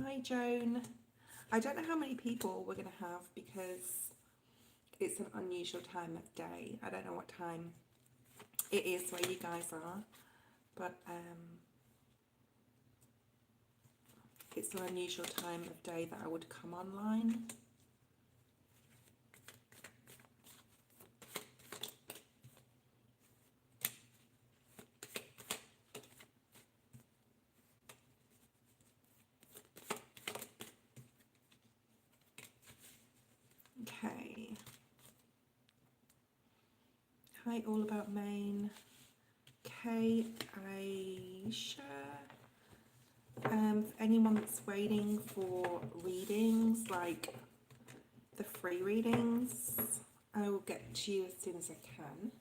Hi, Joan. I don't know how many people we're going to have because it's an unusual time of day. I don't know what time it is where you guys are, but it's an unusual time of day that I would come online. Okay. Hi, All About Maine. Kay, Aisha. For anyone that's waiting for readings, like the free readings, I will get to you as soon as I can.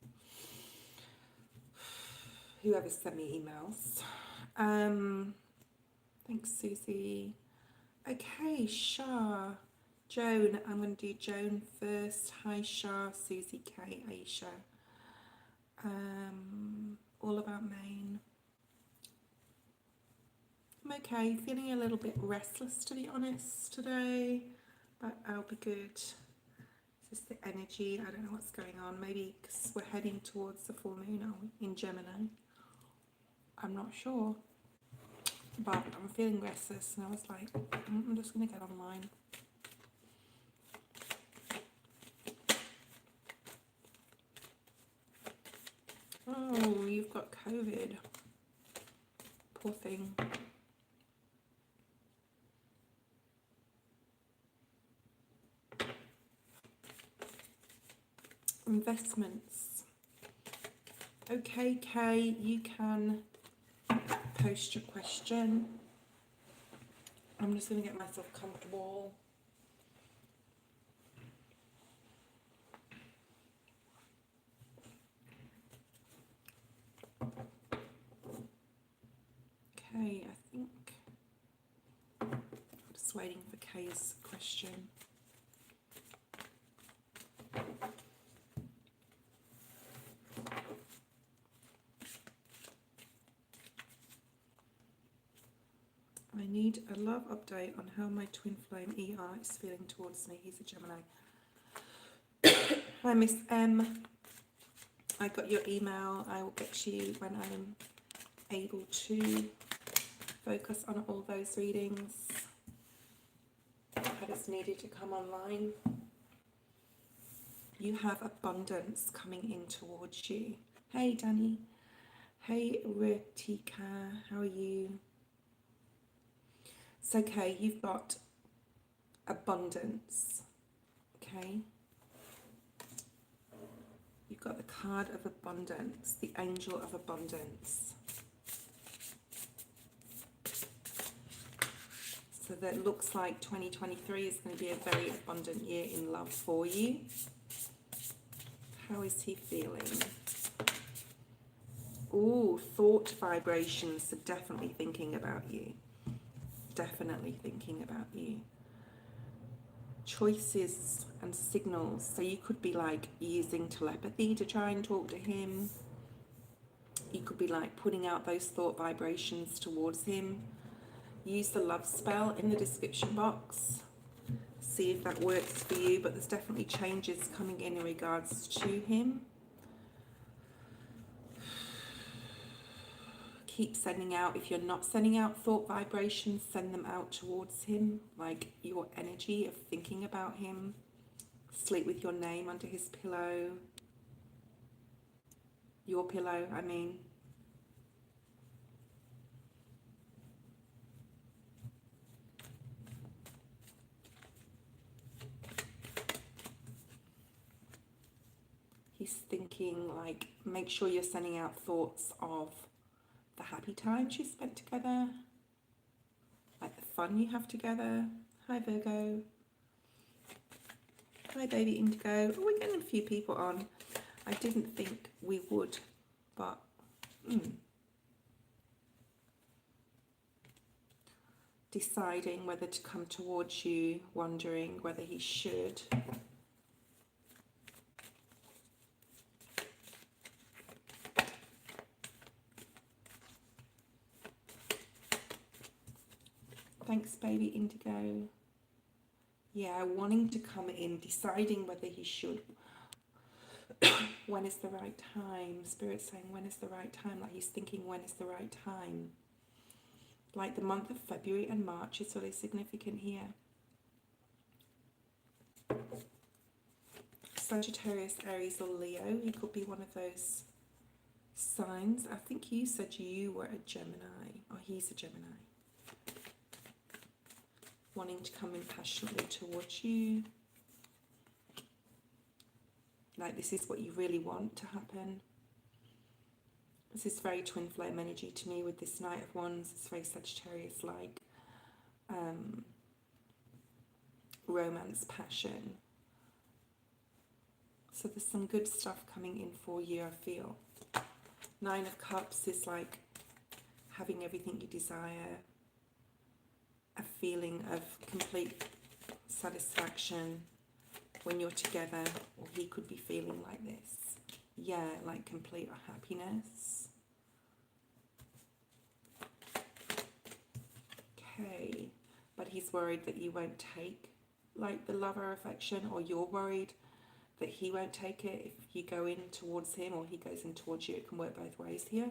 Whoever sent me emails. Thanks, Susie. Okay, Shah. Joan, I'm going to do Joan first. Hi, Shah, Susie, Kay, Aisha. All About Maine. I'm okay, feeling a little bit restless to be honest today, but I'll be good. It's just the energy, I don't know what's going on, maybe because we're heading towards the full moon in Gemini. I'm not sure, but I'm feeling restless and I was like, I'm just going to get online. Oh, you've got COVID. Poor thing. Investments. Okay, Kay, you can post your question. I'm just going to get myself comfortable. Okay, I think I'm just waiting for Kay's question. I need a love update on how my twin flame ER is feeling towards me. He's a Gemini. Hi, Miss M. I got your email. I will get to you when I'm able to focus on all those readings. I just needed to come online. You have abundance coming in towards you. Hey, Danny. Hey, Ritika. How are you? It's okay. You've got abundance. Okay. You've got the card of abundance, the angel of abundance. So that looks like 2023 is going to be a very abundant year in love for you. How is he feeling? Ooh, thought vibrations are definitely thinking about you. Definitely thinking about you. Choices and signals. So you could be like using telepathy to try and talk to him. You could be like putting out those thought vibrations towards him. Use the love spell in the description box. See if that works for you, but there's definitely changes coming in regards to him. Keep sending out, if you're not sending out thought vibrations, send them out towards him, like your energy of thinking about him. Sleep with your name under his pillow. Your pillow, I mean. He's thinking like, make sure you're sending out thoughts of the happy times you spent together, like the fun you have together. Hi, Virgo. Hi, baby Indigo. Oh, we're getting a few people on. I didn't think we would, but deciding whether to come towards you, wondering whether he should. Thanks, baby Indigo. Yeah, wanting to come in, deciding whether he should. When is the right time? Spirit saying, when is the right time? Like he's thinking, when is the right time? Like the month of February and March is really significant here. Sagittarius, Aries, or Leo. He could be one of those signs. I think you said you were a Gemini, or he's a Gemini. Wanting to come in passionately towards you. Like this is what you really want to happen. This is very twin flame energy to me with this Knight of Wands. It's very Sagittarius-like. Romance, passion. So there's some good stuff coming in for you, I feel. Nine of Cups is like having everything you desire. A feeling of complete satisfaction when you're together, or he could be feeling like this. Yeah, like complete happiness. Okay, but he's worried that you won't take like the lover affection, or you're worried that he won't take it if you go in towards him or he goes in towards you. It can work both ways here.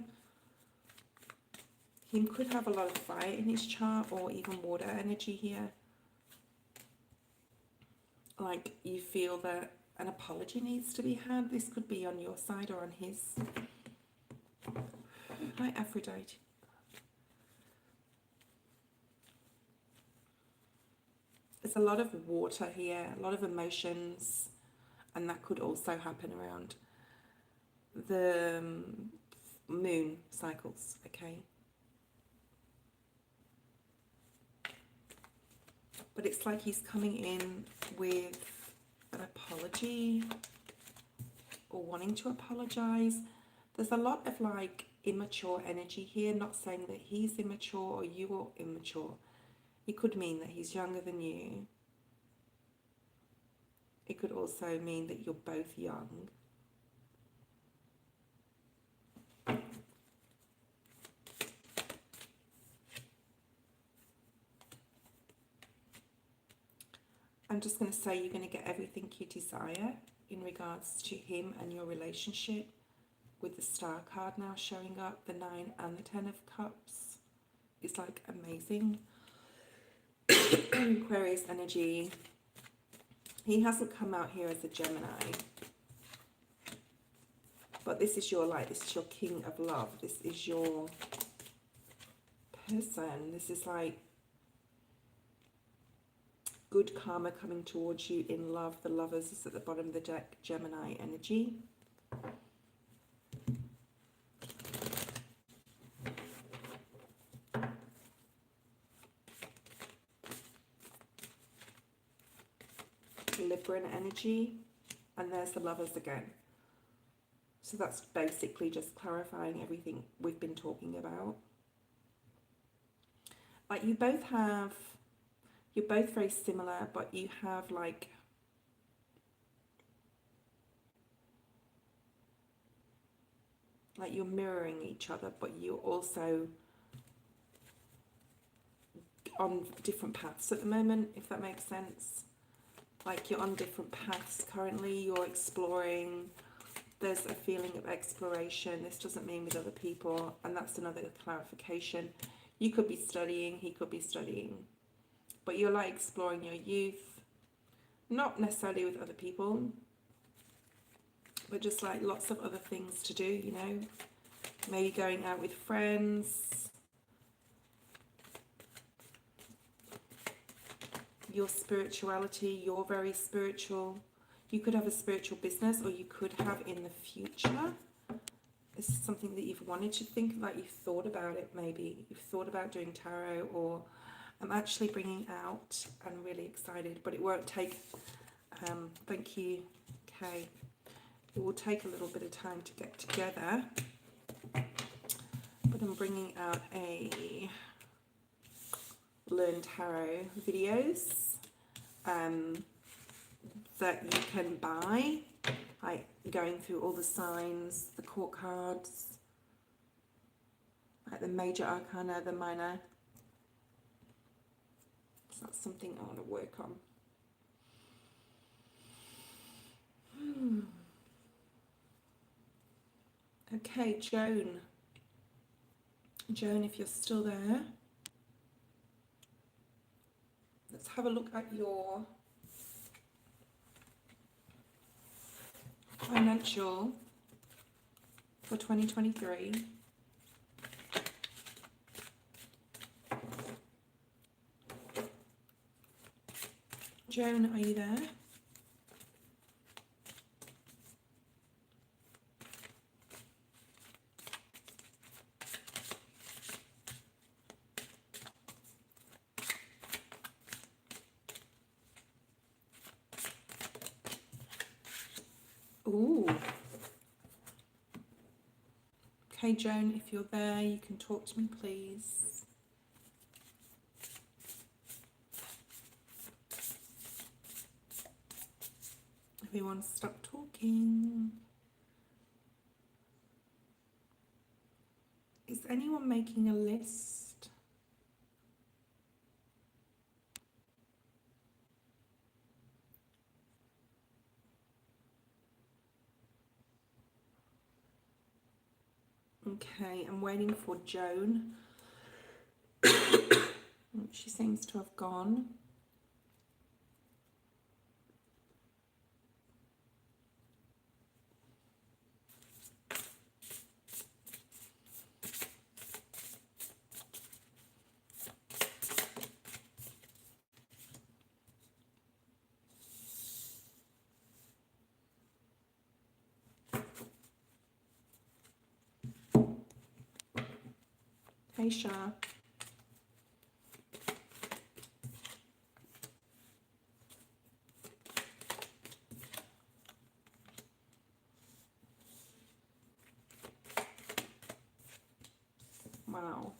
He could have a lot of fire in his chart, or even water energy here. Like you feel that an apology needs to be had. This could be on your side or on his. Hi, Aphrodite. There's a lot of water here, a lot of emotions, and that could also happen around the moon cycles, okay? But it's like he's coming in with an apology or wanting to apologize. There's a lot of like immature energy here, not saying that he's immature or you are immature. It could mean that he's younger than you. It could also mean that you're both young. I'm just going to say you're going to get everything you desire in regards to him and your relationship, with the Star card now showing up, the 9 and the 10 of Cups. It's like amazing. Aquarius energy. He hasn't come out here as a Gemini, but this is your light. This is your king of love. This is your person. This is like good karma coming towards you in love. The Lovers is at the bottom of the deck, Gemini energy. Libran energy, and there's the Lovers again. So that's basically just clarifying everything we've been talking about. Like you both have, you're both very similar, but you have like you're mirroring each other, but you're also on different paths at the moment, if that makes sense. Like you're on different paths currently, you're exploring, there's a feeling of exploration. This doesn't mean with other people, and that's another clarification. You could be studying, he could be studying, but you're like exploring your youth, not necessarily with other people, but just like lots of other things to do, you know, maybe going out with friends, your spirituality, you're very spiritual. You could have a spiritual business, or you could have in the future. This is something that you've wanted to think about, you've thought about it maybe. You've thought about doing tarot, or I'm actually bringing out, I'm really excited, but it won't take, thank you, Kay. It will take a little bit of time to get together, but I'm bringing out a Learn Tarot videos that you can buy, like going through all the signs, the court cards, like the major arcana, the minor, So that's something I want to work on. Okay, Joan. Joan, if you're still there, let's have a look at your financial for 2023. Joan, are you there? Ooh. Okay, Joan, if you're there, you can talk to me, please. Everyone stop talking. Is anyone making a list? Okay, I'm waiting for Joan. She seems to have gone. Hey, Shah. Wow.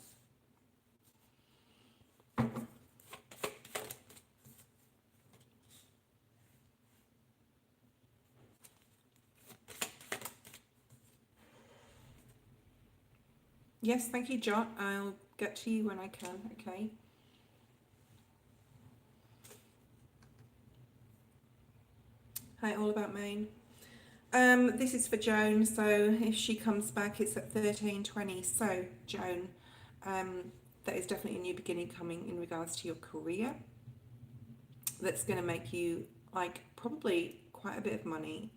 Yes, thank you, Jot. I'll get to you when I can, okay? Hi, All About Maine. This is for Joan, so if she comes back, it's at 13:20. So, Joan, that is definitely a new beginning coming in regards to your career. That's going to make you, like, probably quite a bit of money.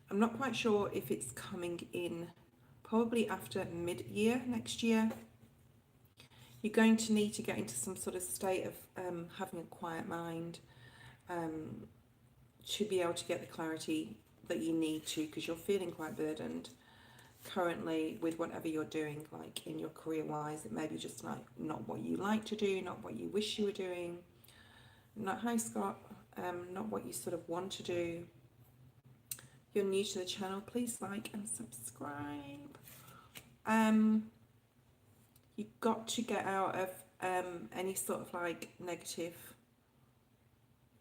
I'm not quite sure if it's coming in probably after mid-year next year. You're going to need to get into some sort of state of having a quiet mind to be able to get the clarity that you need to, because you're feeling quite burdened currently with whatever you're doing, like in your career wise. It may be just like not what you like to do, not what you wish you were doing, not, hi Scott, not what you sort of want to do. If you're new to the channel, please like and subscribe. You've got to get out of any sort of like negative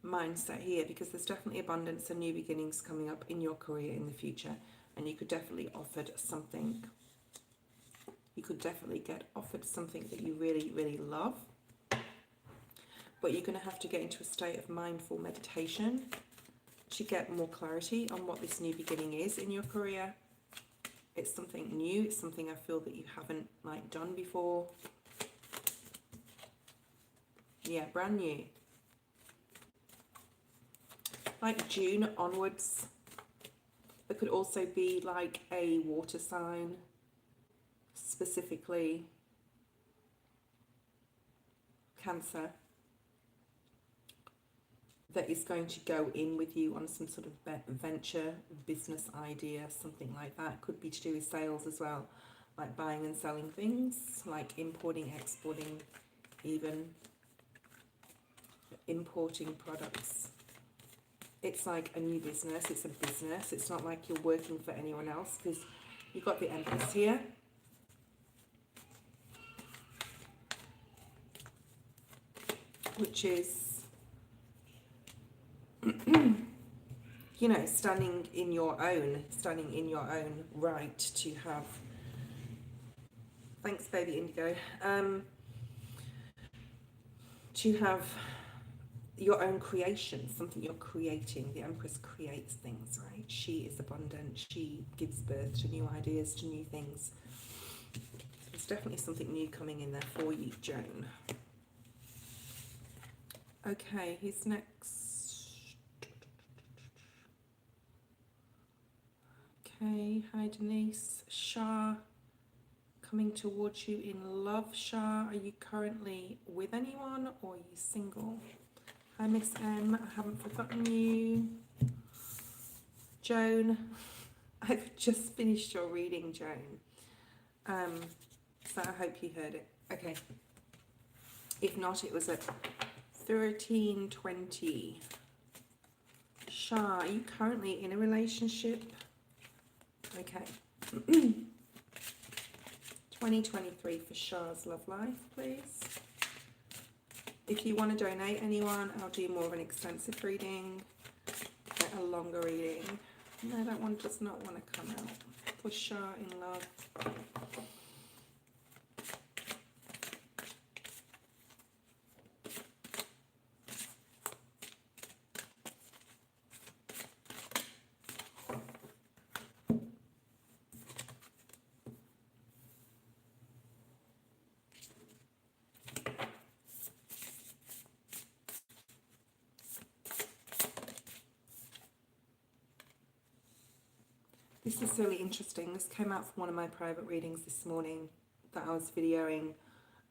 mindset here, because there's definitely abundance and new beginnings coming up in your career in the future, and you could definitely offered something. You could definitely get offered something that you really, really love, but you're going to have to get into a state of mindful meditation to get more clarity on what this new beginning is in your career. It's something new. It's something I feel that you haven't like done before. Yeah, brand new. Like June onwards. There could also be like a water sign, specifically Cancer, that is going to go in with you on some sort of venture, business idea, something like that. Could be to do with sales as well, like buying and selling things, like importing, exporting, even importing products. It's like a new business. It's a business. It's not like you're working for anyone else, because you've got the Empress here. Which is, you know, standing in your own right to have, thanks baby Indigo, to have your own creation, something you're creating. The Empress creates things, right? She is abundant. She gives birth to new ideas, to new things. There's definitely something new coming in there for you, Joan. Okay, who's next? Okay, hi Denise. Shah, coming towards you in love. Shah, are you currently with anyone or are you single? Hi Miss M, I haven't forgotten you. Joan, I've just finished your reading, Joan. So I hope you heard it. Okay. If not, it was at 13:20. Shah, are you currently in a relationship? Okay. 2023 for Shah's love life, please. If you want to donate anyone, I'll do more of an extensive reading, a longer reading. No, that one does not want to come out. For Shah in love. This is really interesting. This came out from one of my private readings this morning that I was videoing.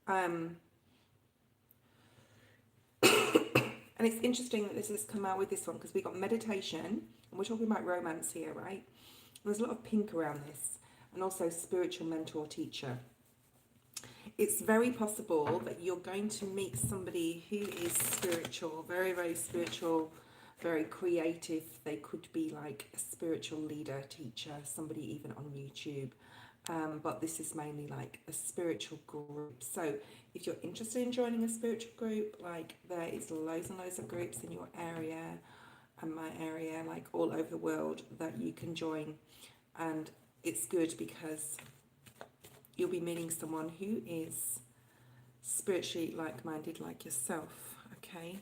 And it's interesting that this has come out with this one because we got meditation, and we're talking about romance here, right? There's a lot of pink around this, and also spiritual mentor teacher. It's very possible that you're going to meet somebody who is spiritual, very, very spiritual, very creative. They could be like a spiritual leader, teacher, somebody even on YouTube. But this is mainly like a spiritual group. So if you're interested in joining a spiritual group, like there is loads and loads of groups in your area and my area, like all over the world, that you can join. And it's good because you'll be meeting someone who is spiritually like-minded like yourself, okay?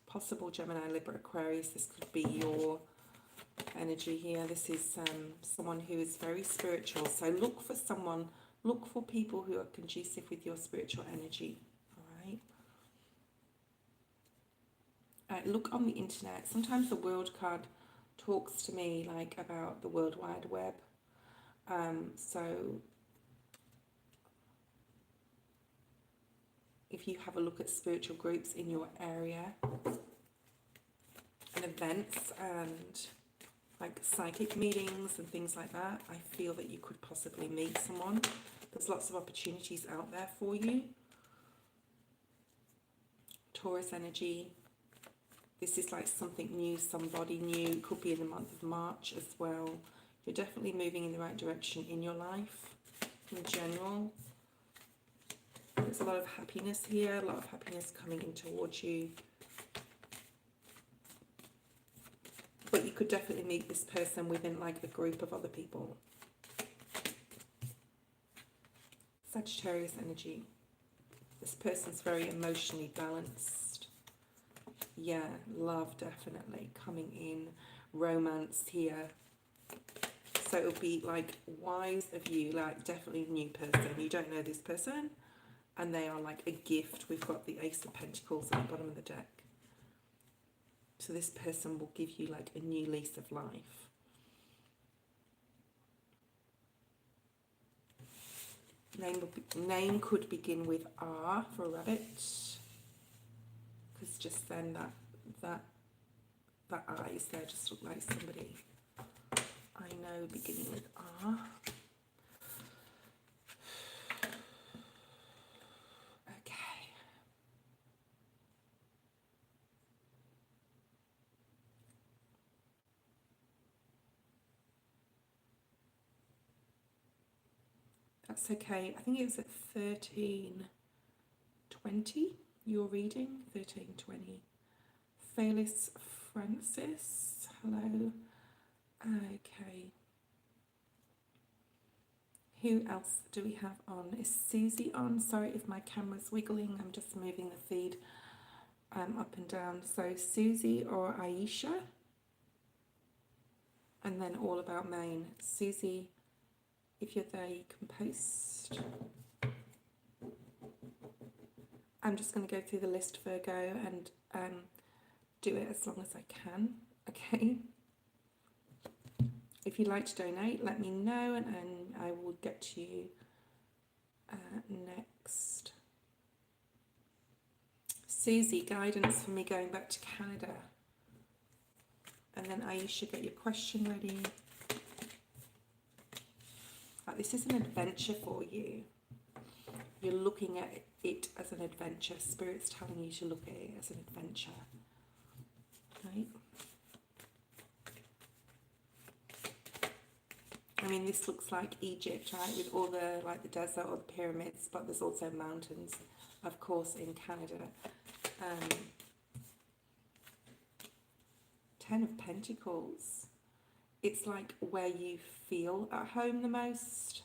Possible Gemini, Libra, Aquarius. This could be your energy here. This is someone who is very spiritual. So look for someone, look for people who are conducive with your spiritual energy, all right? Look on the internet. Sometimes the World card talks to me like about the World Wide Web. So if you have a look at spiritual groups in your area and events and like psychic meetings and things like that, I feel that you could possibly meet someone. There's lots of opportunities out there for you. Taurus energy. This is like something new, somebody new. Could be in the month of March as well. You're definitely moving in the right direction in your life in general. There's a lot of happiness here, a lot of happiness coming in towards you. But you could definitely meet this person within like a group of other people. Sagittarius energy. This person's very emotionally balanced. Yeah, love definitely coming in. Romance here. So it'll be like wise of you, like definitely a new person. You don't know this person. And they are like a gift. We've got the Ace of Pentacles at the bottom of the deck. So this person will give you like a new lease of life. Name could begin with R for rabbit. Because just then that eyes there just look like somebody I know beginning with R. That's okay. I think it was at 13:20. Your reading 13:20. Phyllis Francis. Hello. Okay. Who else do we have on? Is Susie on? Sorry if my camera's wiggling. I'm just moving the feed up and down. So Susie or Aisha? And then All About Maine. Susie, if you're there, you can post. I'm just going to go through the list, Virgo, and do it as long as I can. Okay. If you'd like to donate, let me know, and I will get to you next. Susie, guidance for me going back to Canada. And then Aisha, get your question ready. Like, this is an adventure for you. You're looking at it as an adventure. Spirit's telling you to look at it as an adventure. Right? I mean, this looks like Egypt, right? With all the, like the desert or the pyramids, but there's also mountains, of course, in Canada. 10 of Pentacles. It's like where you feel at home the most.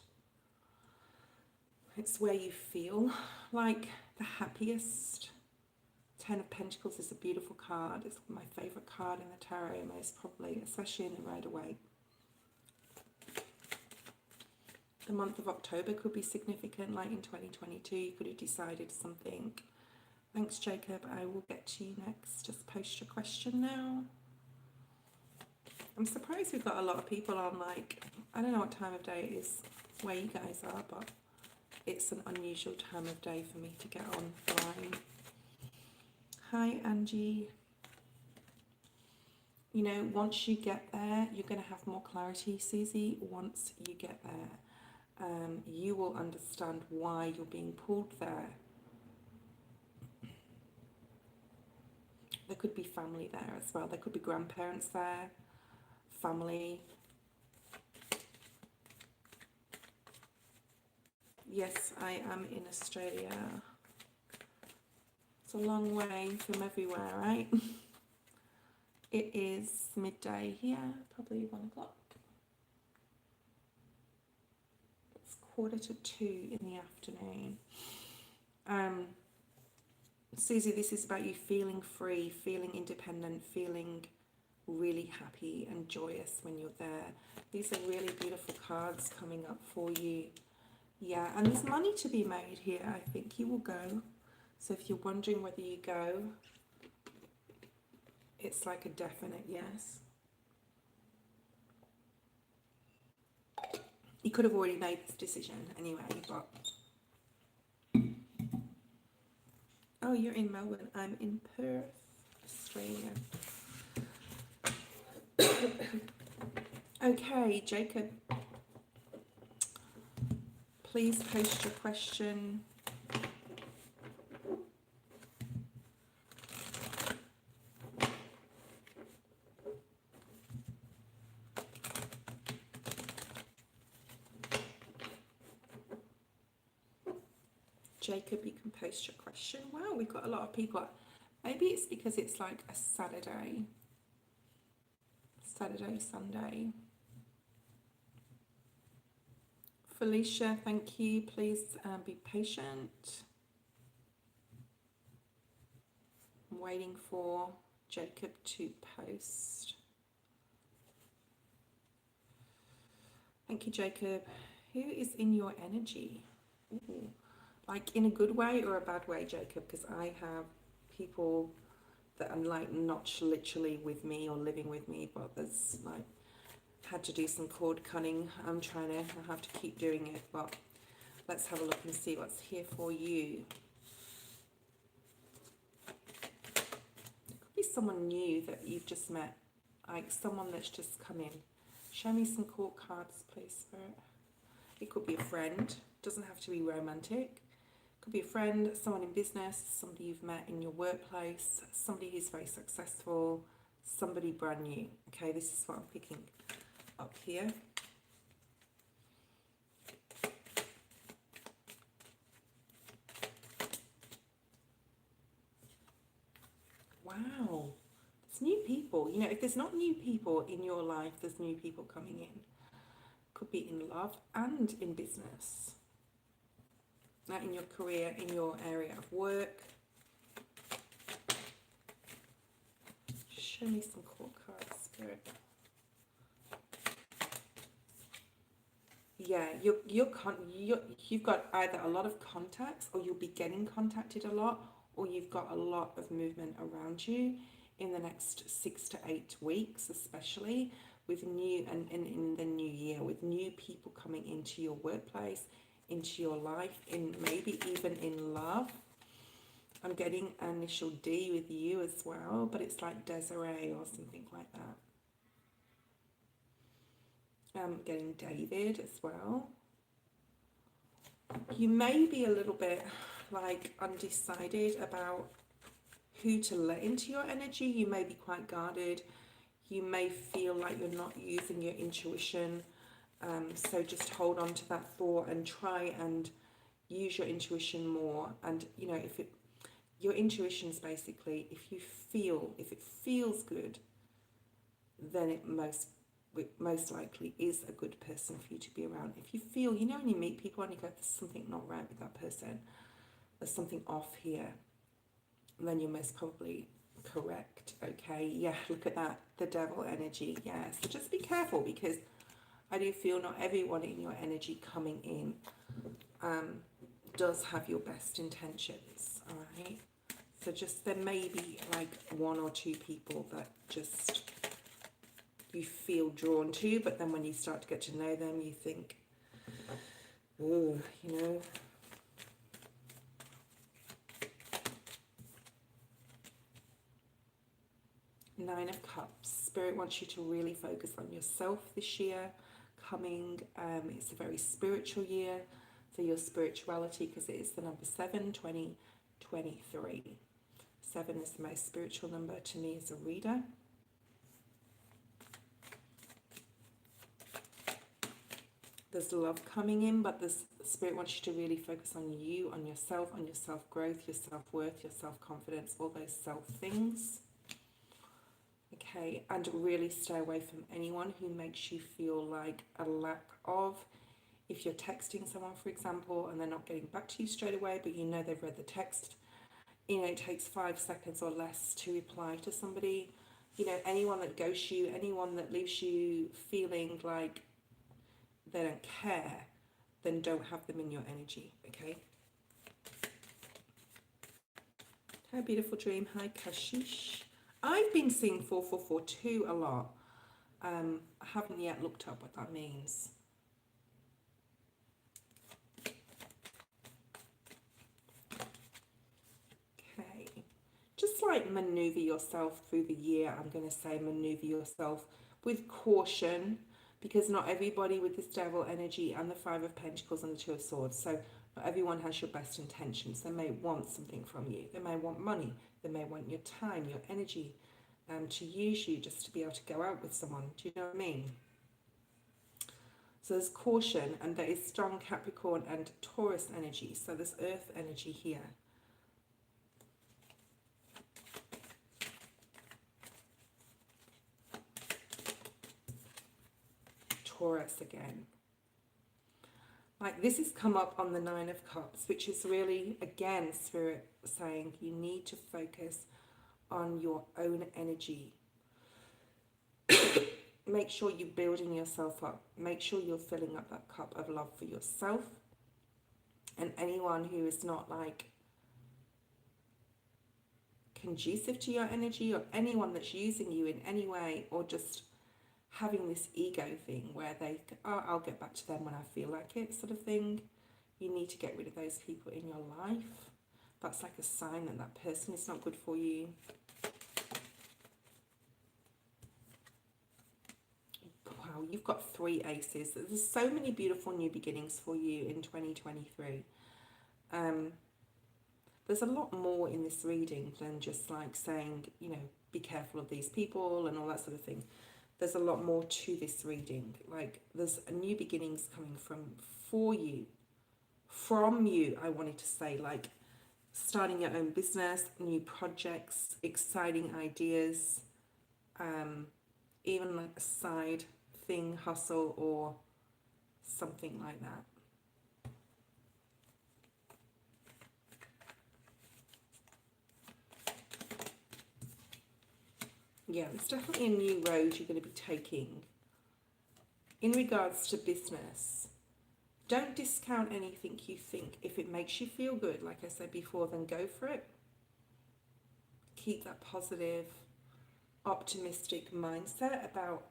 It's where you feel like the happiest. 10 of Pentacles is a beautiful card. It's my favourite card in the tarot, most probably, especially in the Rider-Waite. The month of October could be significant, like in 2022, you could have decided something. Thanks, Jacob. I will get to you next. Just post your question now. I'm surprised we've got a lot of people on, like, I don't know what time of day it is where you guys are, but it's an unusual time of day for me to get online. Hi, Angie. You know, once you get there, you're going to have more clarity, Susie. Once you get there, you will understand why you're being pulled there. There could be family there as well. There could be grandparents there, family. Yes, I am in Australia. It's a long way from everywhere, right? It is midday here, probably 1 o'clock. It's 1:45 in the afternoon. Susie, this is about you feeling free, feeling independent, feeling really happy and joyous when you're there. These are really beautiful cards coming up for you. Yeah, and there's money to be made here. I think you will go. So if you're wondering whether you go, it's like a definite yes. You could have already made this decision anyway, but... Oh, you're in Melbourne. I'm in Perth, Australia. Okay, Jacob. Please post your question. Jacob, you can post your question. Wow, we've got a lot of people. Maybe it's because it's like a Saturday, Sunday. Felicia, thank you. Please be patient. I'm waiting for Jacob to post. Thank you, Jacob. Who is in your energy? Ooh. Like in a good way or a bad way, Jacob? Because I have people that are like not literally with me or living with me, but there's like had to do some cord cutting. I have to keep doing it, but let's have a look and see what's here for you. It could be someone new that you've just met, like someone that's just come in. Show me some court cards, please, Spirit. It could be a friend, doesn't have to be romantic. Could be a friend, someone in business, somebody you've met in your workplace, somebody who's very successful, somebody brand new. Okay, this is what I'm picking up here. Wow, there's new people. You know, if there's not new people in your life, there's new people coming in. Could be in love and in business. Now in your career, in your area of work. Show me some court cards, Spirit. Yeah, you've got either a lot of contacts, or you'll be getting contacted a lot, or you've got a lot of movement around you in the next 6 to 8 weeks, especially with new and in the new year, with new people coming into your workplace, into your life, in maybe even in love. I'm getting initial D with you as well, but it's like Desiree or something like that. I'm getting David as well. You may be a little bit like undecided about who to let into your energy. You may be quite guarded. You may feel like you're not using your intuition. So just hold on to that thought and try and use your intuition more. And you know, if your intuition is basically, if it feels good, then it most likely is a good person for you to be around. If you feel, you know, when you meet people and you go, there's something not right with that person, there's something off here, then you're most probably correct. Okay, yeah, look at that, the devil energy. Yeah, so just be careful, because I do feel not everyone in your energy coming in does have your best intentions. All right, so just, there may be like 1 or 2 people that just you feel drawn to, but then when you start to get to know them, you think, oh, you know. Nine of Cups. Spirit wants you to really focus on yourself this year coming. It's a very spiritual year. So your spirituality, because it is the number 7, 2023. 7 is the most spiritual number to me as a reader. There's love coming in, but the Spirit wants you to really focus on you, on your self-growth, your self-worth, your self-confidence, all those self things. Okay, and really stay away from anyone who makes you feel like a lack of. If you're texting someone, for example, and they're not getting back to you straight away, but you know they've read the text, you know, it takes 5 seconds or less to reply to somebody. You know, anyone that ghosts you, anyone that leaves you feeling like they don't care, then don't have them in your energy, okay? Hi, beautiful dream. Hi, Kashish. I've been seeing 4442 a lot. I haven't yet looked up what that means. Okay. Just like maneuver yourself through the year, I'm going to say maneuver yourself with caution, because not everybody with this devil energy and the 5 of Pentacles and the 2 of Swords, so not everyone has your best intentions. They may want something from you. They may want money. They may want your time, your energy, to use you just to be able to go out with someone. Do you know what I mean? So there's caution, and there is strong Capricorn and Taurus energy. So there's earth energy here. Taurus again. Like, this has come up on the 9 of Cups, which is really, again, Spirit saying you need to focus on your own energy. Make sure you're building yourself up. Make sure you're filling up that cup of love for yourself. And anyone who is not like conducive to your energy, or anyone that's using you in any way, or just having this ego thing where they, oh, I'll get back to them when I feel like it, sort of thing. You need to get rid of those people in your life. That's like a sign that that person is not good for you. Wow, you've got 3 aces. There's so many beautiful new beginnings for you in 2023. There's a lot more in this reading than just like saying, you know, be careful of these people and all that sort of thing. There's a lot more to this reading. Like, there's a new beginnings coming from you, I wanted to say, like starting your own business, new projects, exciting ideas, even like a side thing, hustle, or something like that. Yeah, there's definitely a new road you're going to be taking. In regards to business, don't discount anything you think. If it makes you feel good, like I said before, then go for it. Keep that positive, optimistic mindset about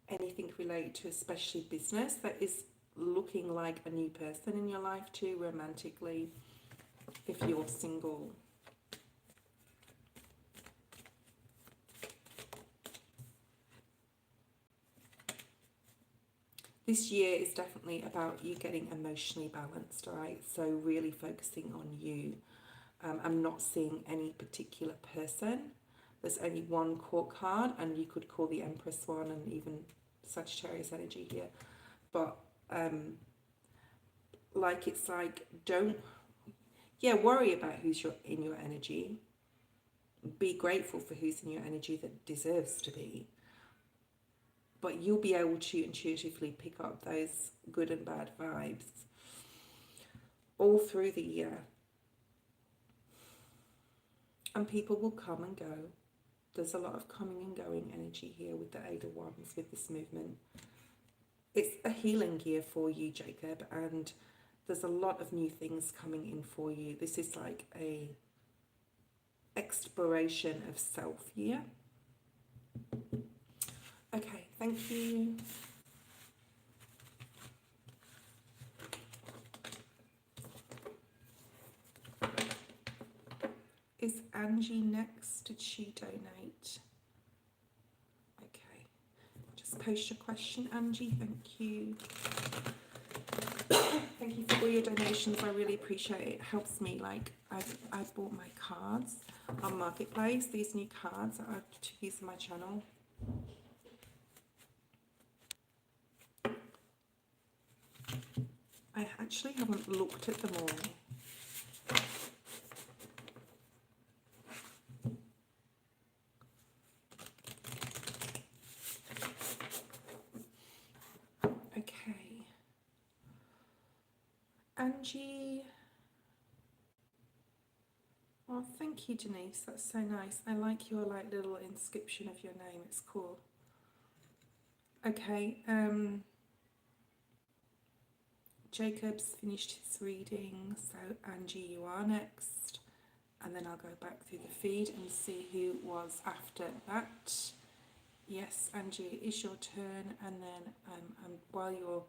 anything related to especially business that is looking like a new person in your life too, romantically, if you're single. This year is definitely about you getting emotionally balanced, right? So really focusing on you. I'm not seeing any particular person. There's only one court card, and you could call the Empress one, and even Sagittarius energy here. But like, it's like, don't, yeah, worry about who's in your energy. Be grateful for who's in your energy that deserves to be. But you'll be able to intuitively pick up those good and bad vibes all through the year. And people will come and go. There's a lot of coming and going energy here with the Eight of Wands, with this movement. It's a healing year for you, Jacob, and there's a lot of new things coming in for you. This is like a exploration of self year. Okay, thank you. Is Angie next? Did she donate? Okay, just post your question, Angie. Thank you. Thank you for all your donations. I really appreciate it. It helps me. Like, I've bought my cards on Marketplace. These new cards that I use on my channel. I actually haven't looked at them all. Okay. Angie. Oh, thank you, Denise. That's so nice. I like your like little inscription of your name. It's cool. Okay. Jacob's finished his reading, so Angie, you are next. And then I'll go back through the feed and see who was after that. Yes, Angie, it is your turn. And then while you're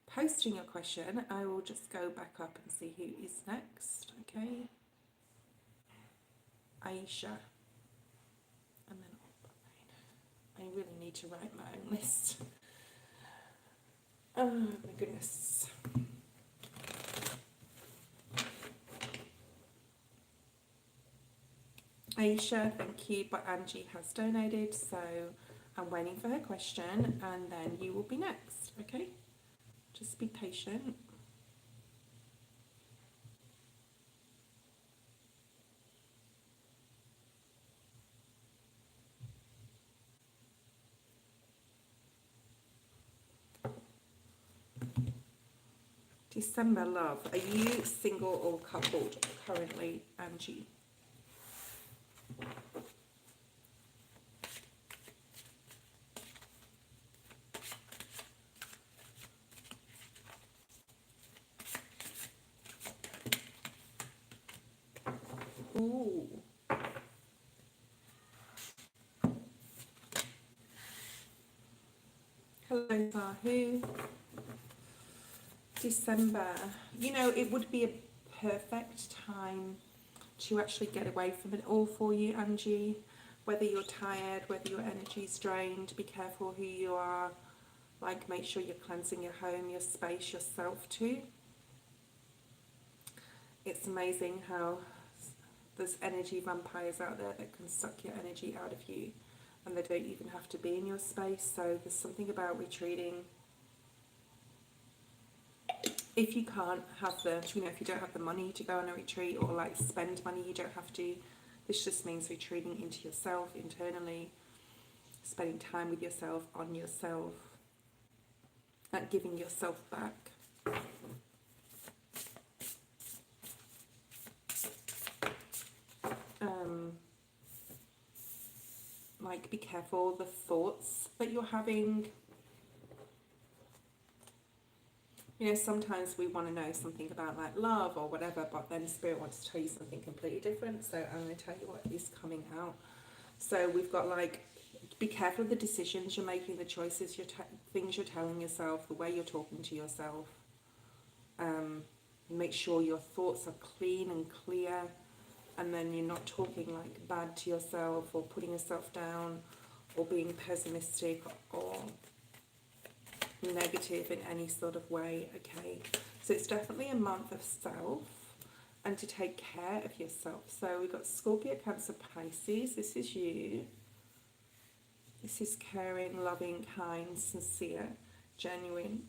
posting your question, I will just go back up and see who is next. Okay. Aisha. And then I really need to write my own list. Oh my goodness. Aisha, thank you, but Angie has donated, so I'm waiting for her question, and then you will be next, okay? Just be patient. December love. Are you single or coupled currently, Angie? Ooh. Hello, Sahu. December. You know, it would be a perfect time to actually get away from it all for you, Angie. Whether you're tired, whether your energy's drained, be careful who you are. Like, make sure you're cleansing your home, your space, yourself too. It's amazing how there's energy vampires out there that can suck your energy out of you, and they don't even have to be in your space. So there's something about retreating. If you can't have if you don't have the money to go on a retreat or like spend money, you don't have to. This just means retreating into yourself internally, spending time with yourself, on yourself. like giving yourself back. Like, be careful the thoughts that you're having. You know, sometimes we want to know something about like love or whatever, but then Spirit wants to tell you something completely different. So I'm going to tell you what is coming out. So we've got like, be careful of the decisions you're making, the choices, things you're telling yourself, the way you're talking to yourself. Make sure your thoughts are clean and clear, and then you're not talking like bad to yourself or putting yourself down or being pessimistic or negative in any sort of way. Okay, so it's definitely a month of self and to take care of yourself. So we've got Scorpio, Cancer, Pisces. This is you. This is caring, loving, kind, sincere, genuine.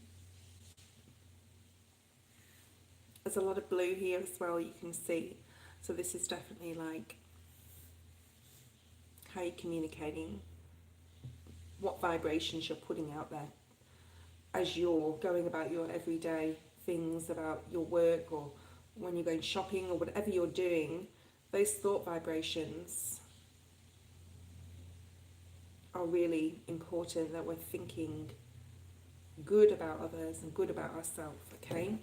There's a lot of blue here as well, you can see. So this is definitely like how you're communicating, what vibrations you're putting out there as you're going about your everyday things, about your work, or when you're going shopping, or whatever you're doing. Those thought vibrations are really important, that we're thinking good about others and good about ourselves, okay?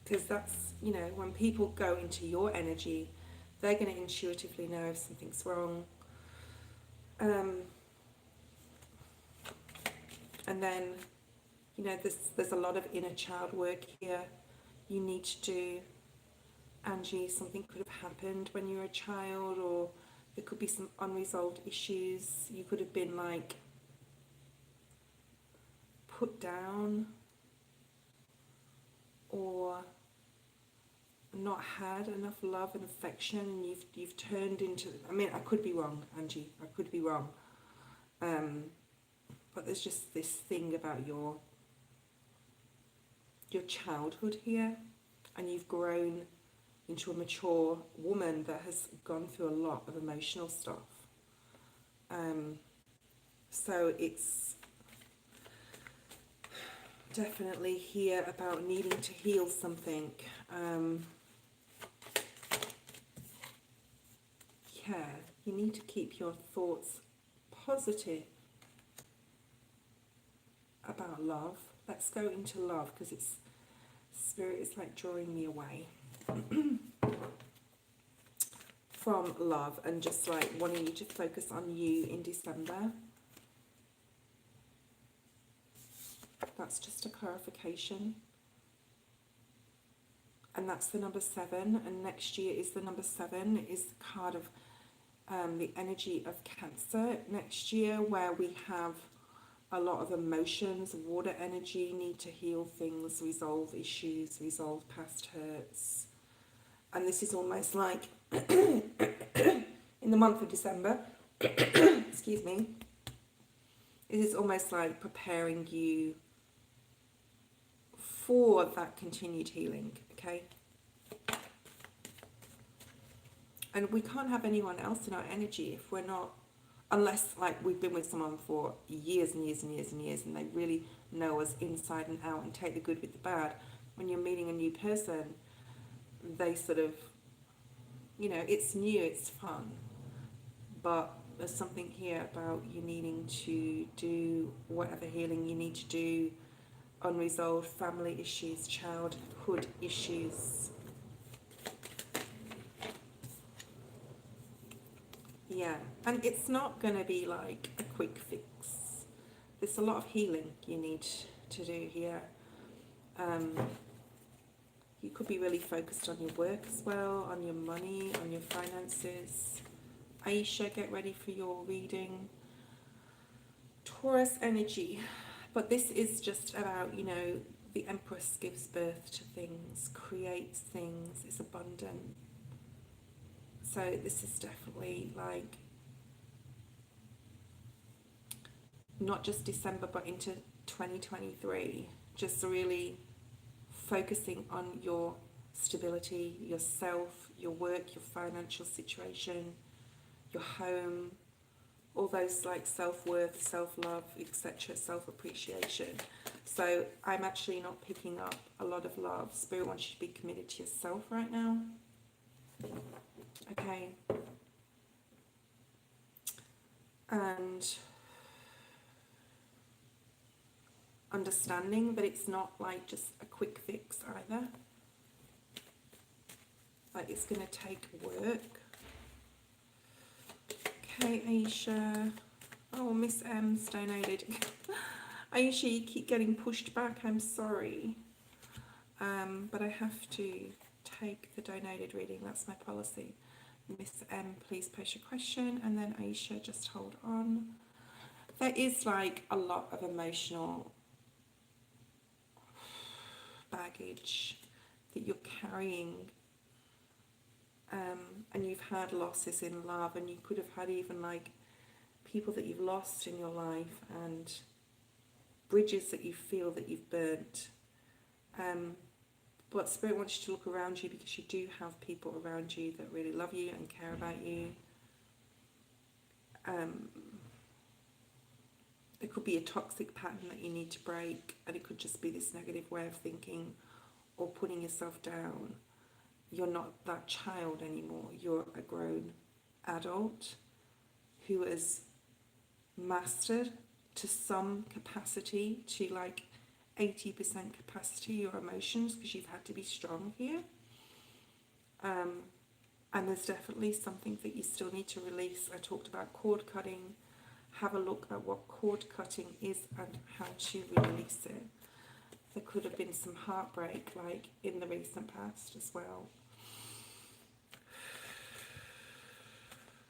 Because that's, you know, when people go into your energy, they're going to intuitively know if something's wrong. And then, you know, there's a lot of inner child work here you need to do. Angie, something could have happened when you were a child, or there could be some unresolved issues. You could have been like put down or not had enough love and affection, and you've turned into, I mean, I could be wrong, Angie, I could be wrong, but there's just this thing about your childhood here, and you've grown into a mature woman that has gone through a lot of emotional stuff. So it's definitely here about needing to heal something. Yeah, you need to keep your thoughts positive about love. Let's go into love, because it's Spirit is like drawing me away from love and just like wanting you to focus on you in December. That's just a clarification. And that's the number 7, and next year is the number 7. It is the card of the energy of Cancer next year, where we have a lot of emotions, water energy, need to heal things, resolve issues, resolve past hurts. And this is almost like in the month of December, excuse me, it is almost like preparing you for that continued healing, okay? And we can't have anyone else in our energy if we're not, unless like we've been with someone for years and years and years and years, and they really know us inside and out and take the good with the bad. When you're meeting a new person, they sort of, you know, it's new, it's fun, but there's something here about you needing to do whatever healing you need to do, unresolved family issues, childhood issues. Yeah, and it's not going to be like a quick fix. There's a lot of healing you need to do here. You could be really focused on your work as well, on your money, on your finances. Aisha, get ready for your reading. Taurus energy. But this is just about, you know, the Empress gives birth to things, creates things, is abundant. So this is definitely like not just December, but into 2023. Just really focusing on your stability, yourself, your work, your financial situation, your home, all those like self-worth, self-love, etc., self-appreciation. So I'm actually not picking up a lot of love. Spirit wants you to be committed to yourself right now. Okay. And understanding that it's not like just a quick fix either. Like it's going to take work. Okay, Aisha. Oh, Miss M's donated. Aisha, you keep getting pushed back. I'm sorry. But I have to take the donated reading. That's my policy. Miss M, please post your question. And then Aisha, just hold on. There is like a lot of emotional baggage that you're carrying. And you've had losses in love, and you could have had even like people that you've lost in your life, and bridges that you feel that you've burnt. But Spirit wants you to look around you, because you do have people around you that really love you and care about you. There could be a toxic pattern that you need to break, and it could just be this negative way of thinking or putting yourself down. You're not that child anymore. You're a grown adult who has mastered to some capacity, to like 80% capacity, your emotions, because you've had to be strong here. And there's definitely something that you still need to release. I talked about cord cutting. Have a look at what cord cutting is and how to release it. There could have been some heartbreak like in the recent past as well.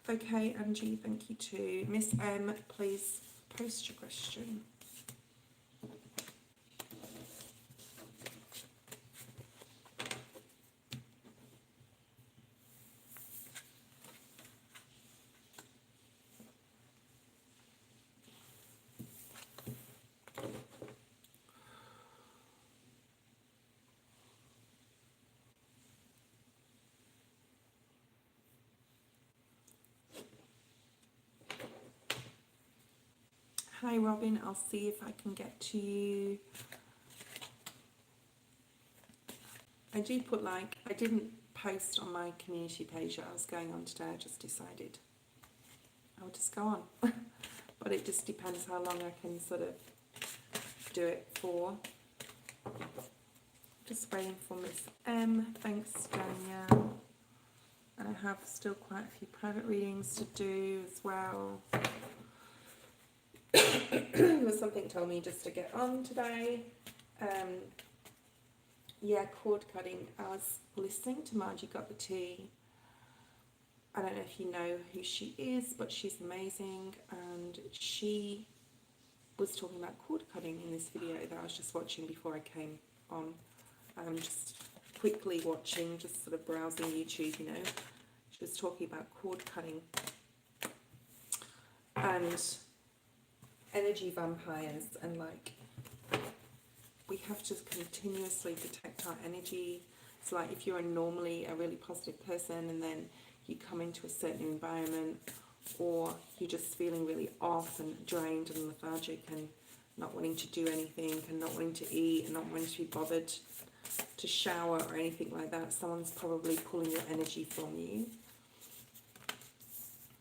Okay, Angie, thank you too. Miss M, please post your question. Hi Robin, I'll see if I can get to you. I do put like, I didn't post on my community page that I was going on today. I just decided I would just go on. But it just depends how long I can sort of do it for. Just waiting for Miss M. Thanks, Danielle. And I have still quite a few private readings to do as well. Something told me just to get on today. Yeah, cord cutting. I was listening to Margie Got the Tea. I don't know if you know who she is, but she's amazing. And she was talking about cord cutting in this video that I was just watching before I came on. Just quickly watching, just sort of browsing YouTube, you know. She was talking about cord cutting and energy vampires, and like we have to continuously protect our energy. It's like if you're normally a really positive person and then you come into a certain environment, or you're just feeling really off and drained and lethargic and not wanting to do anything and not wanting to eat and not wanting to be bothered to shower or anything like that, someone's probably pulling your energy from you,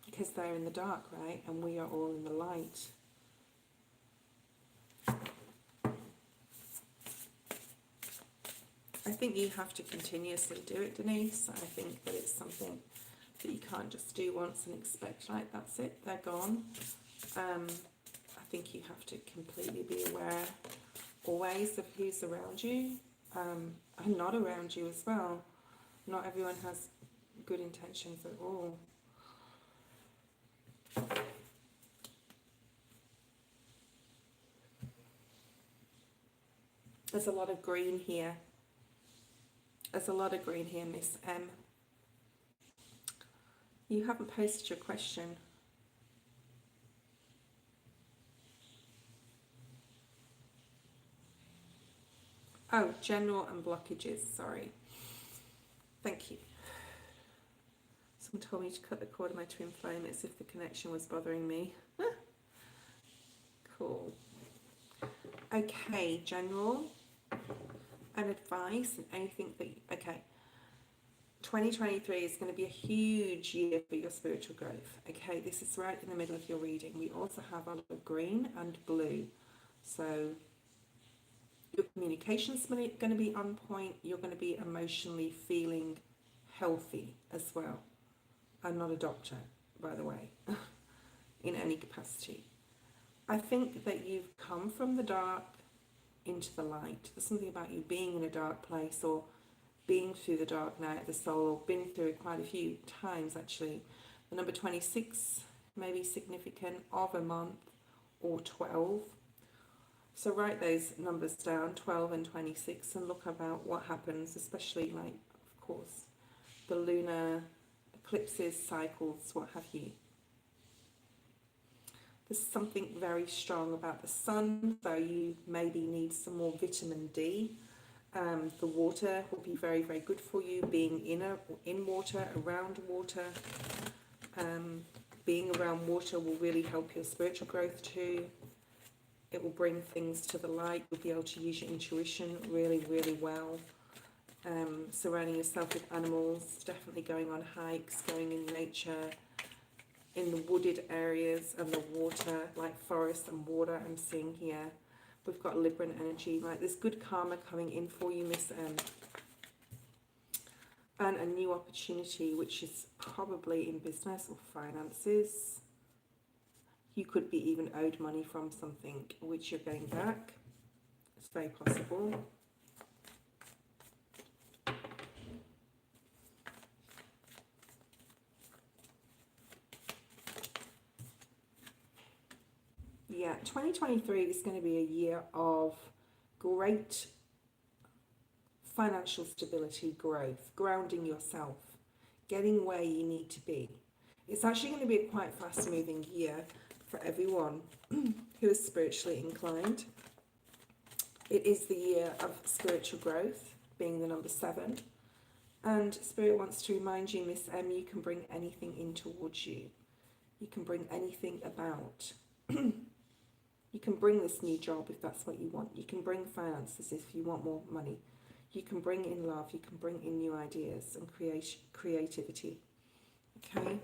because they're in the dark, right? And we are all in the light. I think you have to continuously do it, Denise. I think that it's something that you can't just do once and expect, like, that's it, they're gone. I think you have to completely be aware always of who's around you, and not around you as well. Not everyone has good intentions at all. There's a lot of green here. There's a lot of green here, Miss M. You haven't posted your question. Oh, general and blockages, sorry. Thank you. So Someone told me to cut the cord of my twin flame as if the connection was bothering me. Cool. Okay, general and advice and anything that, okay. 2023 is going to be a huge year for your spiritual growth. Okay, this is right in the middle of your reading. We also have a lot of green and blue. So your communication's going to be on point. You're going to be emotionally feeling healthy as well. I'm not a doctor, by the way, in any capacity. I think that you've come from the dark into the light. There's something about you being in a dark place, or being through the dark night of the soul, or been through it quite a few times actually. The number 26 may be significant of a month, or 12. So write those numbers down, 12 and 26, and look about what happens, especially like, of course, the lunar eclipses, cycles, what have you. There's something very strong about the sun, so you maybe need some more vitamin D. The water will be very, very good for you. Being in water, around water. Being around water will really help your spiritual growth too. It will bring things to the light. You'll be able to use your intuition really, really well. Surrounding yourself with animals, definitely going on hikes, going in nature, in the wooded areas and the water, like forest and water I'm seeing here. We've got Libran energy, like there's good karma coming in for you, Miss M. And a new opportunity, which is probably in business or finances. You could be even owed money from something which you're getting back. It's very possible. Yeah, 2023 is going to be a year of great financial stability, growth, grounding yourself, getting where you need to be. It's actually going to be a quite fast-moving year for everyone who is spiritually inclined. It is the year of spiritual growth, being the number 7. And Spirit wants to remind you, Miss M, you can bring anything in towards you. You can bring anything about. You can bring this new job if that's what you want. You can bring finances if you want more money. You can bring in love. You can bring in new ideas and creativity. Okay?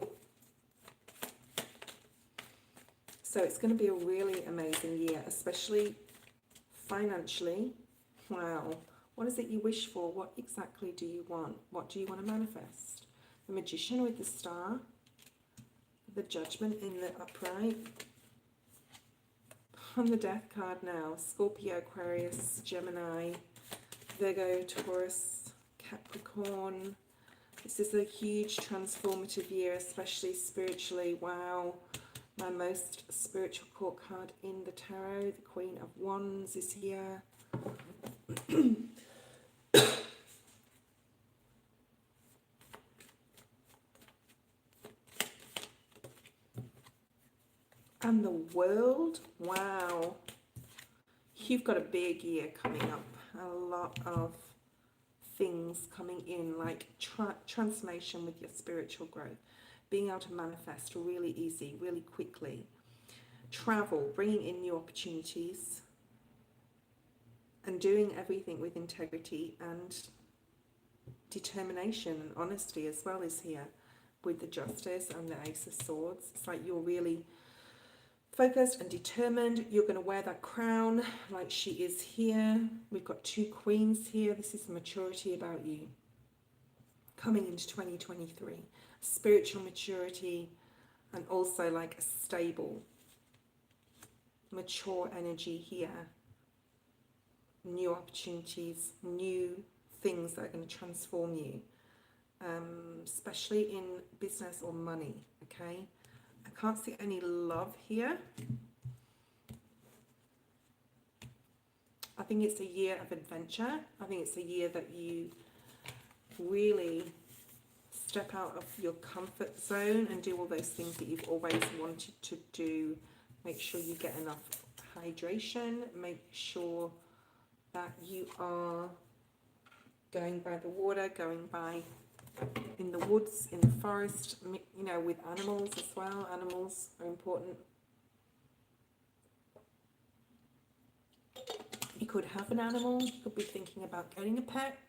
So it's going to be a really amazing year, especially financially. Wow. What is it you wish for? What exactly do you want? What do you want to manifest? The Magician with the star. The Judgment in the upright. On the Death card now, Scorpio, Aquarius, Gemini, Virgo, Taurus, Capricorn. This is a huge transformative year, especially spiritually. Wow. My most spiritual court card in the tarot, the Queen of Wands, is here. And the World, wow. You've got a big year coming up. A lot of things coming in, like transformation with your spiritual growth. Being able to manifest really easy, really quickly. Travel, bringing in new opportunities. And doing everything with integrity and determination and honesty as well is here. With the Justice and the Ace of Swords. It's like you're really focused and determined. You're going to wear that crown like she is here. We've got 2 queens here. This is maturity about you. Coming into 2023. Spiritual maturity and also like a stable, mature energy here. New opportunities, new things that are going to transform you. Especially in business or money, okay? I can't see any love here. I think it's a year of adventure. I think it's a year that you really step out of your comfort zone and do all those things that you've always wanted to do. Make sure you get enough hydration. Make sure that you are going by the water, going by in the woods, in the forest, you know, with animals as well. Animals are important. You could have an animal. You could be thinking about getting a pet.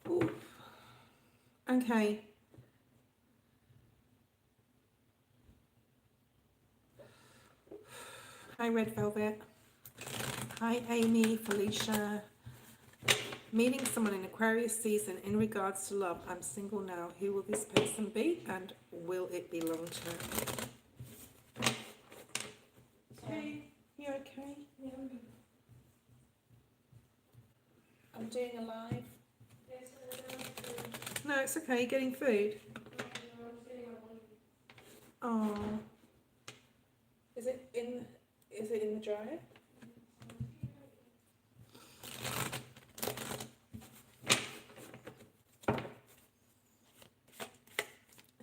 Ooh. Okay. Hi, Red Velvet. Hi, Amy, Felicia. Meeting someone in Aquarius season in regards to love. I'm single now. Who will this person be, and will it be long term? Okay, you okay? Yeah. I'm doing a live. No, it's okay. Getting food. Oh, is it in the dryer?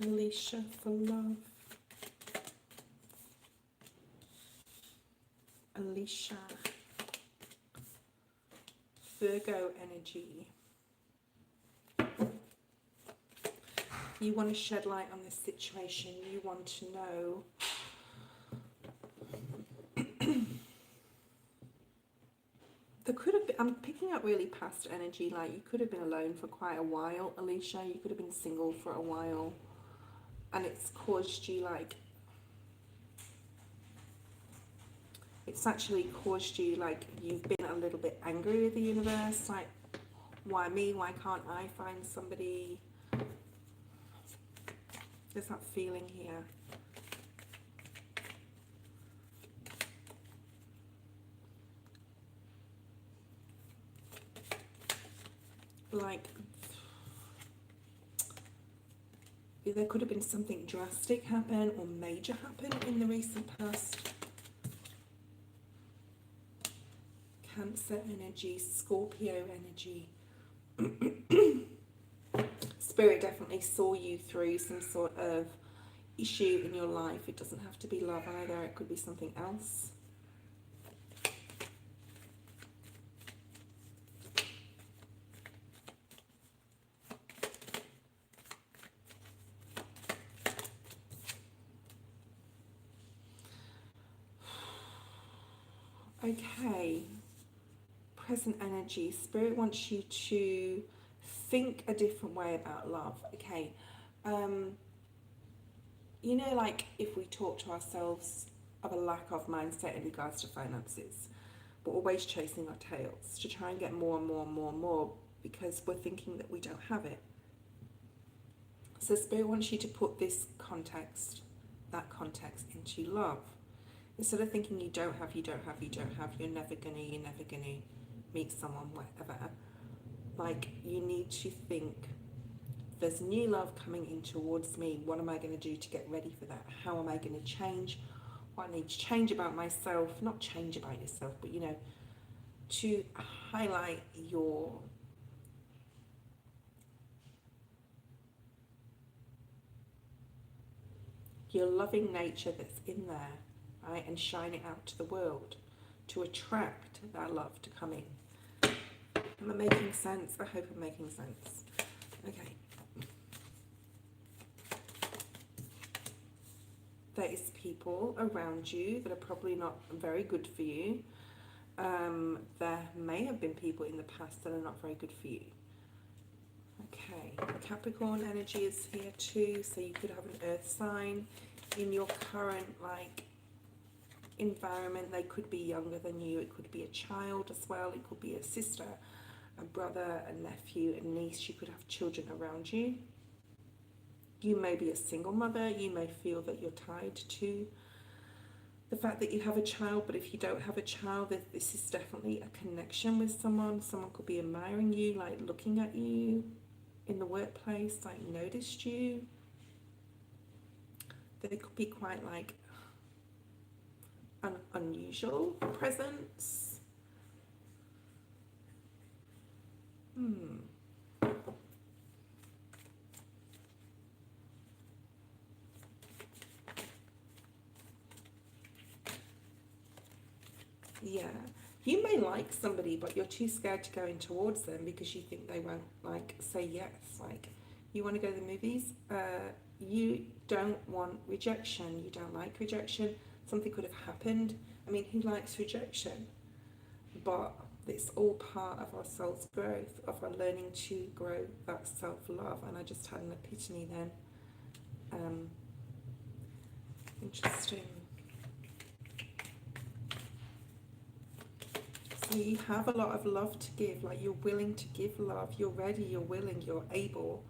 Alicia for love. Alicia. Virgo energy. You want to shed light on this situation. You want to know there could have been, I'm picking up really past energy, like you could have been alone for quite a while, Alicia. You could have been single for a while, and it's caused you, like, it's actually caused you, like, you've been a little bit angry with the universe, like, why me? Why can't I find somebody? There's that feeling here. Like, there could have been something drastic happen or major happen in the recent past. Cancer energy, Scorpio energy. Spirit definitely saw you through some sort of issue in your life. It doesn't have to be love either. It could be something else. Okay, present energy. Spirit wants you to think a different way about love. Okay, you know, like if we talk to ourselves of a lack of mindset in regards to finances, we're always chasing our tails to try and get more and more and more and more because we're thinking that we don't have it. So Spirit wants you to put this context, that context into love. Instead of thinking you don't have, you're never gonna meet someone, whatever. Like, you need to think, there's new love coming in towards me. What am I going to do to get ready for that? How am I going to change? What I need to change about myself, not change about yourself, but, you know, to highlight your loving nature that's in there, right? And shine it out to the world to attract that love to come in. Am I making sense? I hope I'm making sense. Okay. There is people around you that are probably not very good for you. There may have been people in the past that are not very good for you. Okay, Capricorn energy is here too, so you could have an earth sign in your current, like, environment. They could be younger than you. It could be a child as well. It could be a sister, a brother, a nephew, a niece. You could have children around you. You may be a single mother. You may feel that you're tied to the fact that you have a child, but if you don't have a child, this is definitely a connection with someone. Someone could be admiring you, like looking at you in the workplace, like noticed you. They could be quite, like, an unusual presence. Yeah, You may like somebody, but you're too scared to go in towards them because you think they won't like say yes. Like, you want to go to the movies, you don't want rejection, you don't like rejection. Something could have happened. I mean, who likes rejection? But it's all part of our soul's growth, of our learning to grow that self-love. And I just had an epiphany then. Interesting. So you have a lot of love to give, like you're willing to give love, you're ready, you're willing, you're able,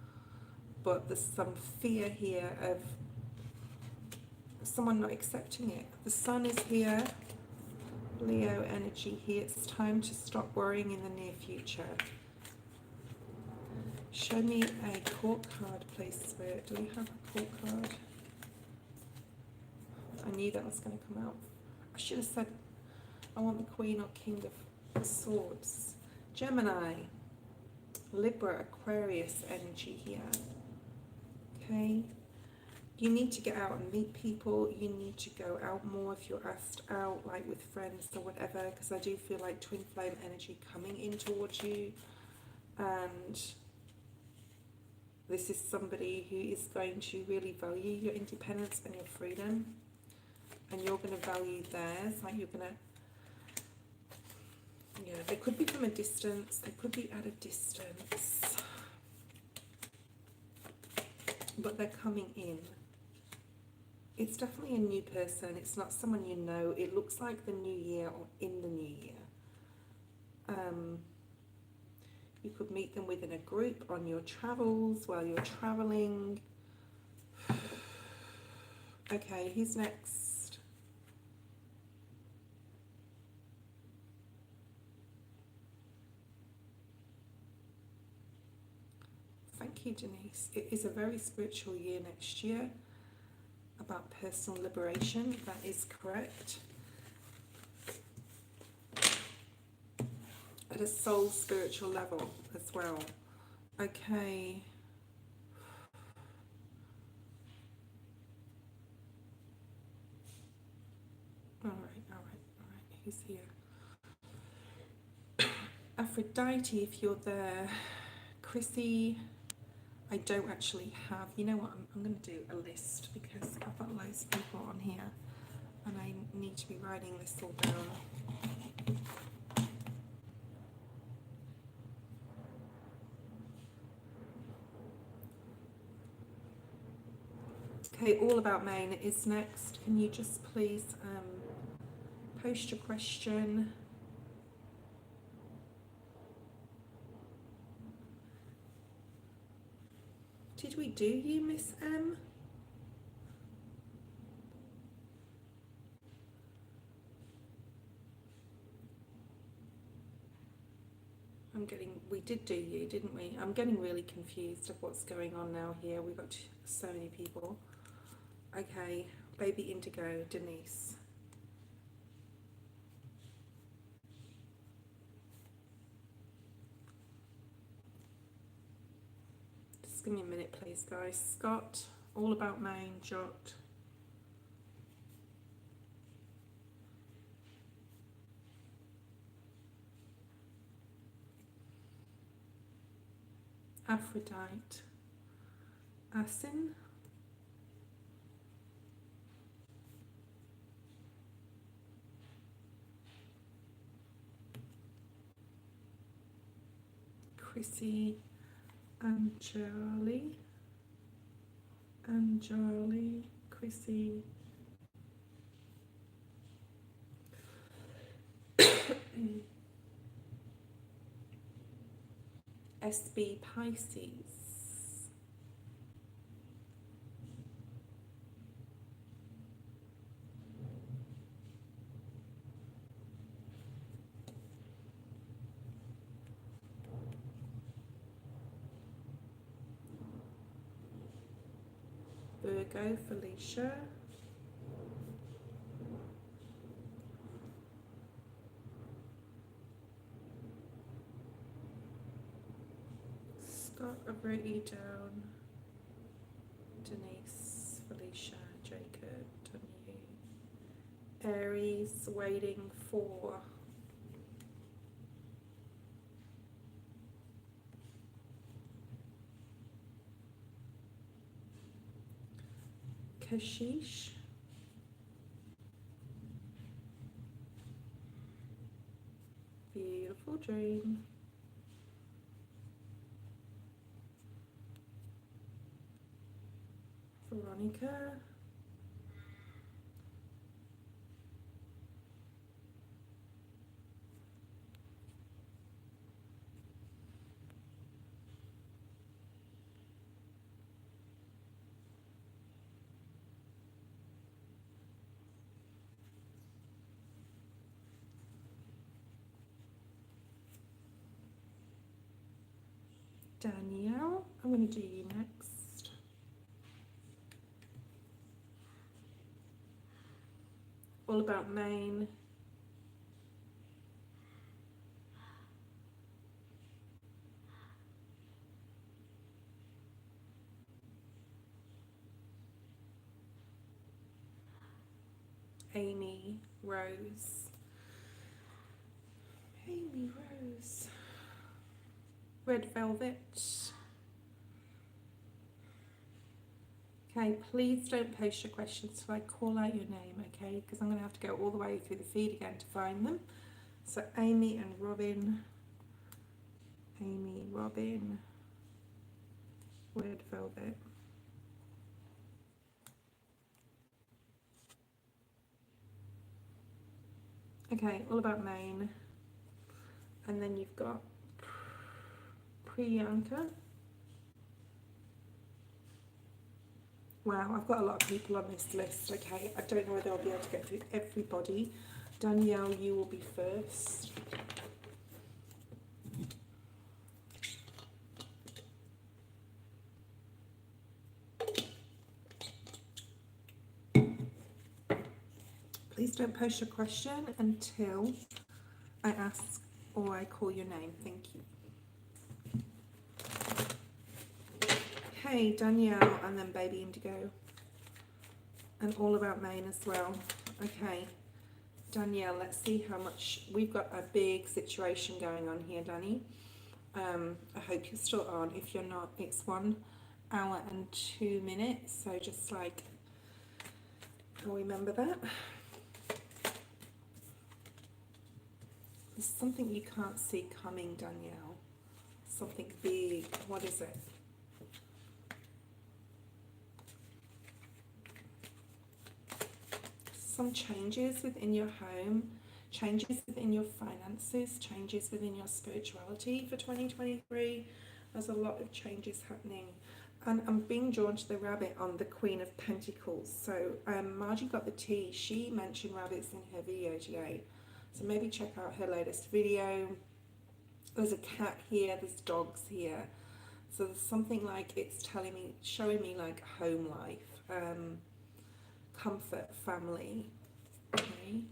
but there's some fear here of someone not accepting it. The sun is here, Leo energy here. It's time to stop worrying in the near future. Show me a court card, please, Spirit. Do we have a court card? I knew that was going to come out. I should have said I want the Queen or King of Swords. Gemini, Libra, Aquarius energy here. Okay. You need to get out and meet people. You need to go out more if you're asked out, like with friends or whatever, because I do feel like twin flame energy coming in towards you. And this is somebody who is going to really value your independence and your freedom. And you're going to value theirs. Like, you're going to, yeah, they could be from a distance. They could be at a distance. But they're coming in. It's definitely a new person. It's not someone you know. It looks like the new year or in the new year. You could meet them within a group on your travels while you're traveling. Okay, who's next? Thank you, Denise. It is a very spiritual year next year. About personal liberation, that is correct. At a soul spiritual level as well. Okay. All right. Who's here? Aphrodite, if you're there. Chrissy. I don't actually have, you know what, I'm going to do a list because I've got loads of people on here and I need to be writing this all down. Okay, All About Maine is next. Can you just please post your question? Did we do you, Miss M? We did do you, didn't we? I'm getting really confused of what's going on now here. We've got so many people. Okay, Baby Indigo, Denise. Just give me a minute, please, guys. Scott, All About Maine, Jot. Aphrodite. Asin. Chrissy. Anjali. Chrissy. SB Pisces. Virgo, Felicia. Scott, I've written you down. Denise, Felicia, Jacob, done you. Aries, waiting for Kashish. Beautiful dream. Veronica. Danielle, I'm going to do you next. All about Maine. Amy Rose. Amy Rose. Red Velvet. Okay, please don't post your questions till I call out your name, okay? Because I'm going to have to go all the way through the feed again to find them. So Amy and Robin. Amy, Robin. Red Velvet. Okay, all about Maine. And then you've got Priyanka. Wow, I've got a lot of people on this list, okay? I don't know whether I'll be able to get through everybody. Danielle, you will be first. Please don't post your question until I ask or I call your name. Thank you. Okay, Danielle, and then Baby Indigo. And all about Maine as well. Okay, Danielle, let's see how much. We've got a big situation going on here, Danny. I hope you're still on. If you're not, it's 1 hour and 2 minutes. So just like, I'll remember that. There's something you can't see coming, Danielle. Something big. What is it? Some changes within your home, changes within your finances, changes within your spirituality for 2023. There's a lot of changes happening. And I'm being drawn to the rabbit on the Queen of Pentacles. So Margie got the tea. She mentioned rabbits in her video today. So maybe check out her latest video. There's a cat here, there's dogs here. So there's something like it's telling me, showing me like home life, comfort, family. Okay.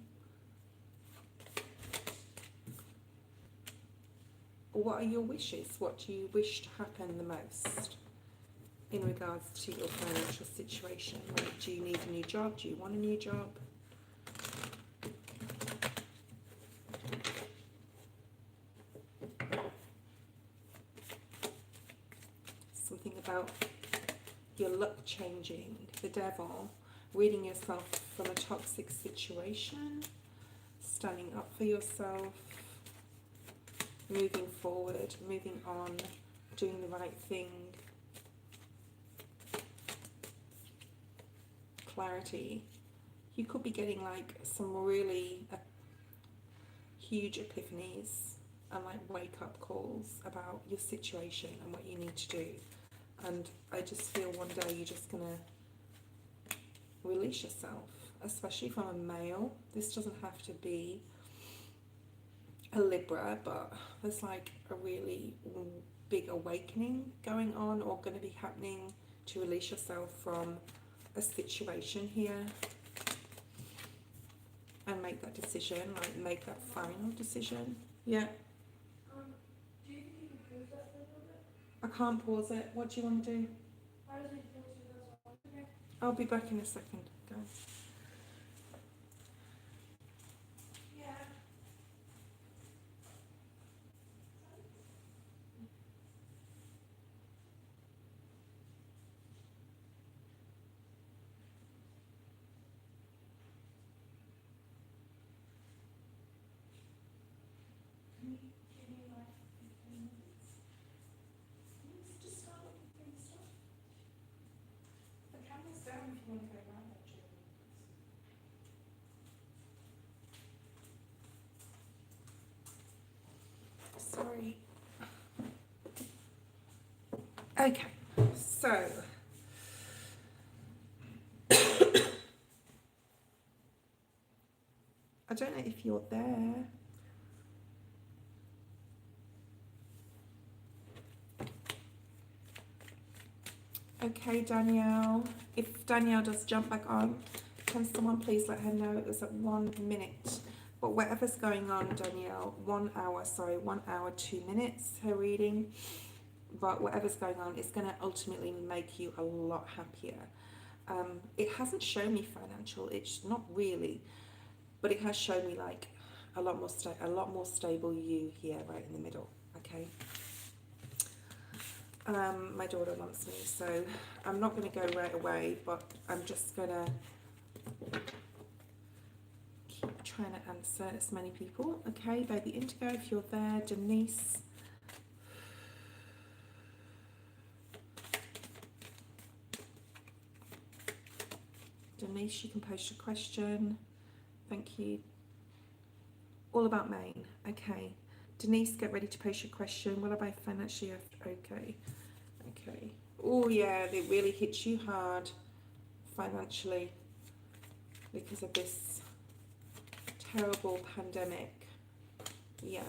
What are your wishes? What do you wish to happen the most in regards to your financial situation? Like, do you need a new job? Do you want a new job? Something about your luck changing, the devil, reading yourself from a toxic situation, standing up for yourself, moving forward, moving on, doing the right thing, clarity. You could be getting like some really huge epiphanies and like wake up calls about your situation and what you need to do. And I just feel one day you're just gonna release yourself, especially from a male. This doesn't have to be a Libra, but there's like a really big awakening going on or going to be happening to release yourself from a situation here and make that decision, like make that final decision. Yeah. Do you think you can pause that for a little bit? I can't pause it. What do you want to do? How does it pause it? That's all. Okay. I'll be back in a second, guys. Yeah. Sorry. Okay, so I don't know if you're there. Okay, Danielle. If Danielle does jump back on, can someone please let her know it was at 1 minute? But whatever's going on, Danielle, 1 hour, 1 hour, 2 minutes, her reading. But whatever's going on, it's going to ultimately make you a lot happier. It hasn't shown me financial, it's not really, but it has shown me like a lot more stable you here, right in the middle. Okay. My daughter wants me, so I'm not going to go right away, but I'm just going to keep trying to answer as many people. Okay, Baby Indigo, if you're there. Denise. Denise, you can post your question. Thank you. All about Maine. Okay. Denise, get ready to post your question. Will I buy financially? Okay. Okay. Oh yeah, it really hits you hard financially because of this terrible pandemic. Yeah.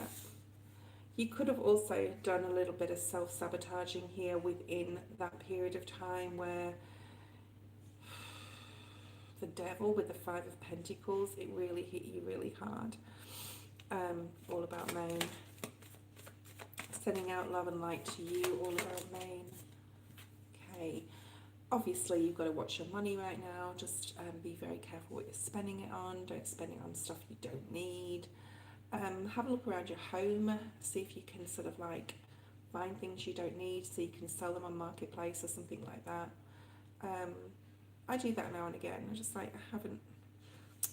You could have also done a little bit of self-sabotaging here within that period of time where the devil with the Five of Pentacles, it really hit you really hard. All about Maine. Sending out love and light to you, all about Maine. Okay. Obviously, you've got to watch your money right now. Just be very careful what you're spending it on. Don't spend it on stuff you don't need. Have a look around your home. See if you can sort of like find things you don't need so you can sell them on Marketplace or something like that. I do that now and again. I'm just like, I haven't.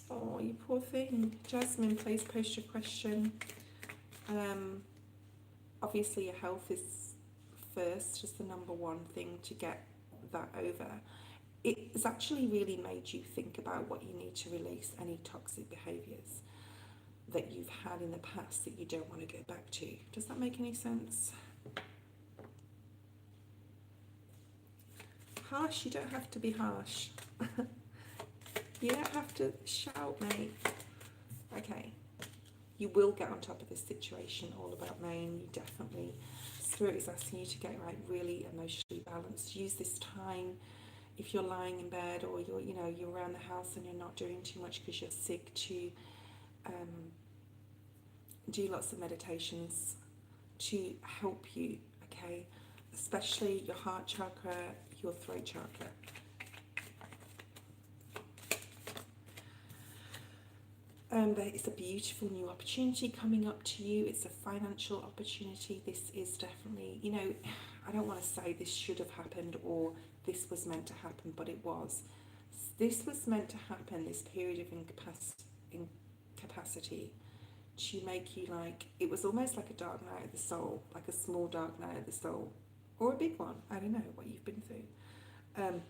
Oh, you poor thing. Jasmine, please post your question. Obviously, your health is first, just the number one thing to get that over. It's actually really made you think about what you need to release, any toxic behaviours that you've had in the past that you don't want to go back to. Does that make any sense? Harsh, you don't have to be harsh. You don't have to shout, mate. Okay. You will get on top of this situation, all about Maine. You definitely, Spirit is asking you to get right, really emotionally balanced. Use this time if you're lying in bed or you're around the house and you're not doing too much because you're sick, to do lots of meditations to help you, okay? Especially your heart chakra, your throat chakra. There is a beautiful new opportunity coming up to you. It's a financial opportunity. This is definitely, I don't want to say this should have happened or this was meant to happen, but it was. This was meant to happen, this period of incapacity, to make you like, it was almost like a dark night of the soul, like a small dark night of the soul, or a big one. I don't know what you've been through.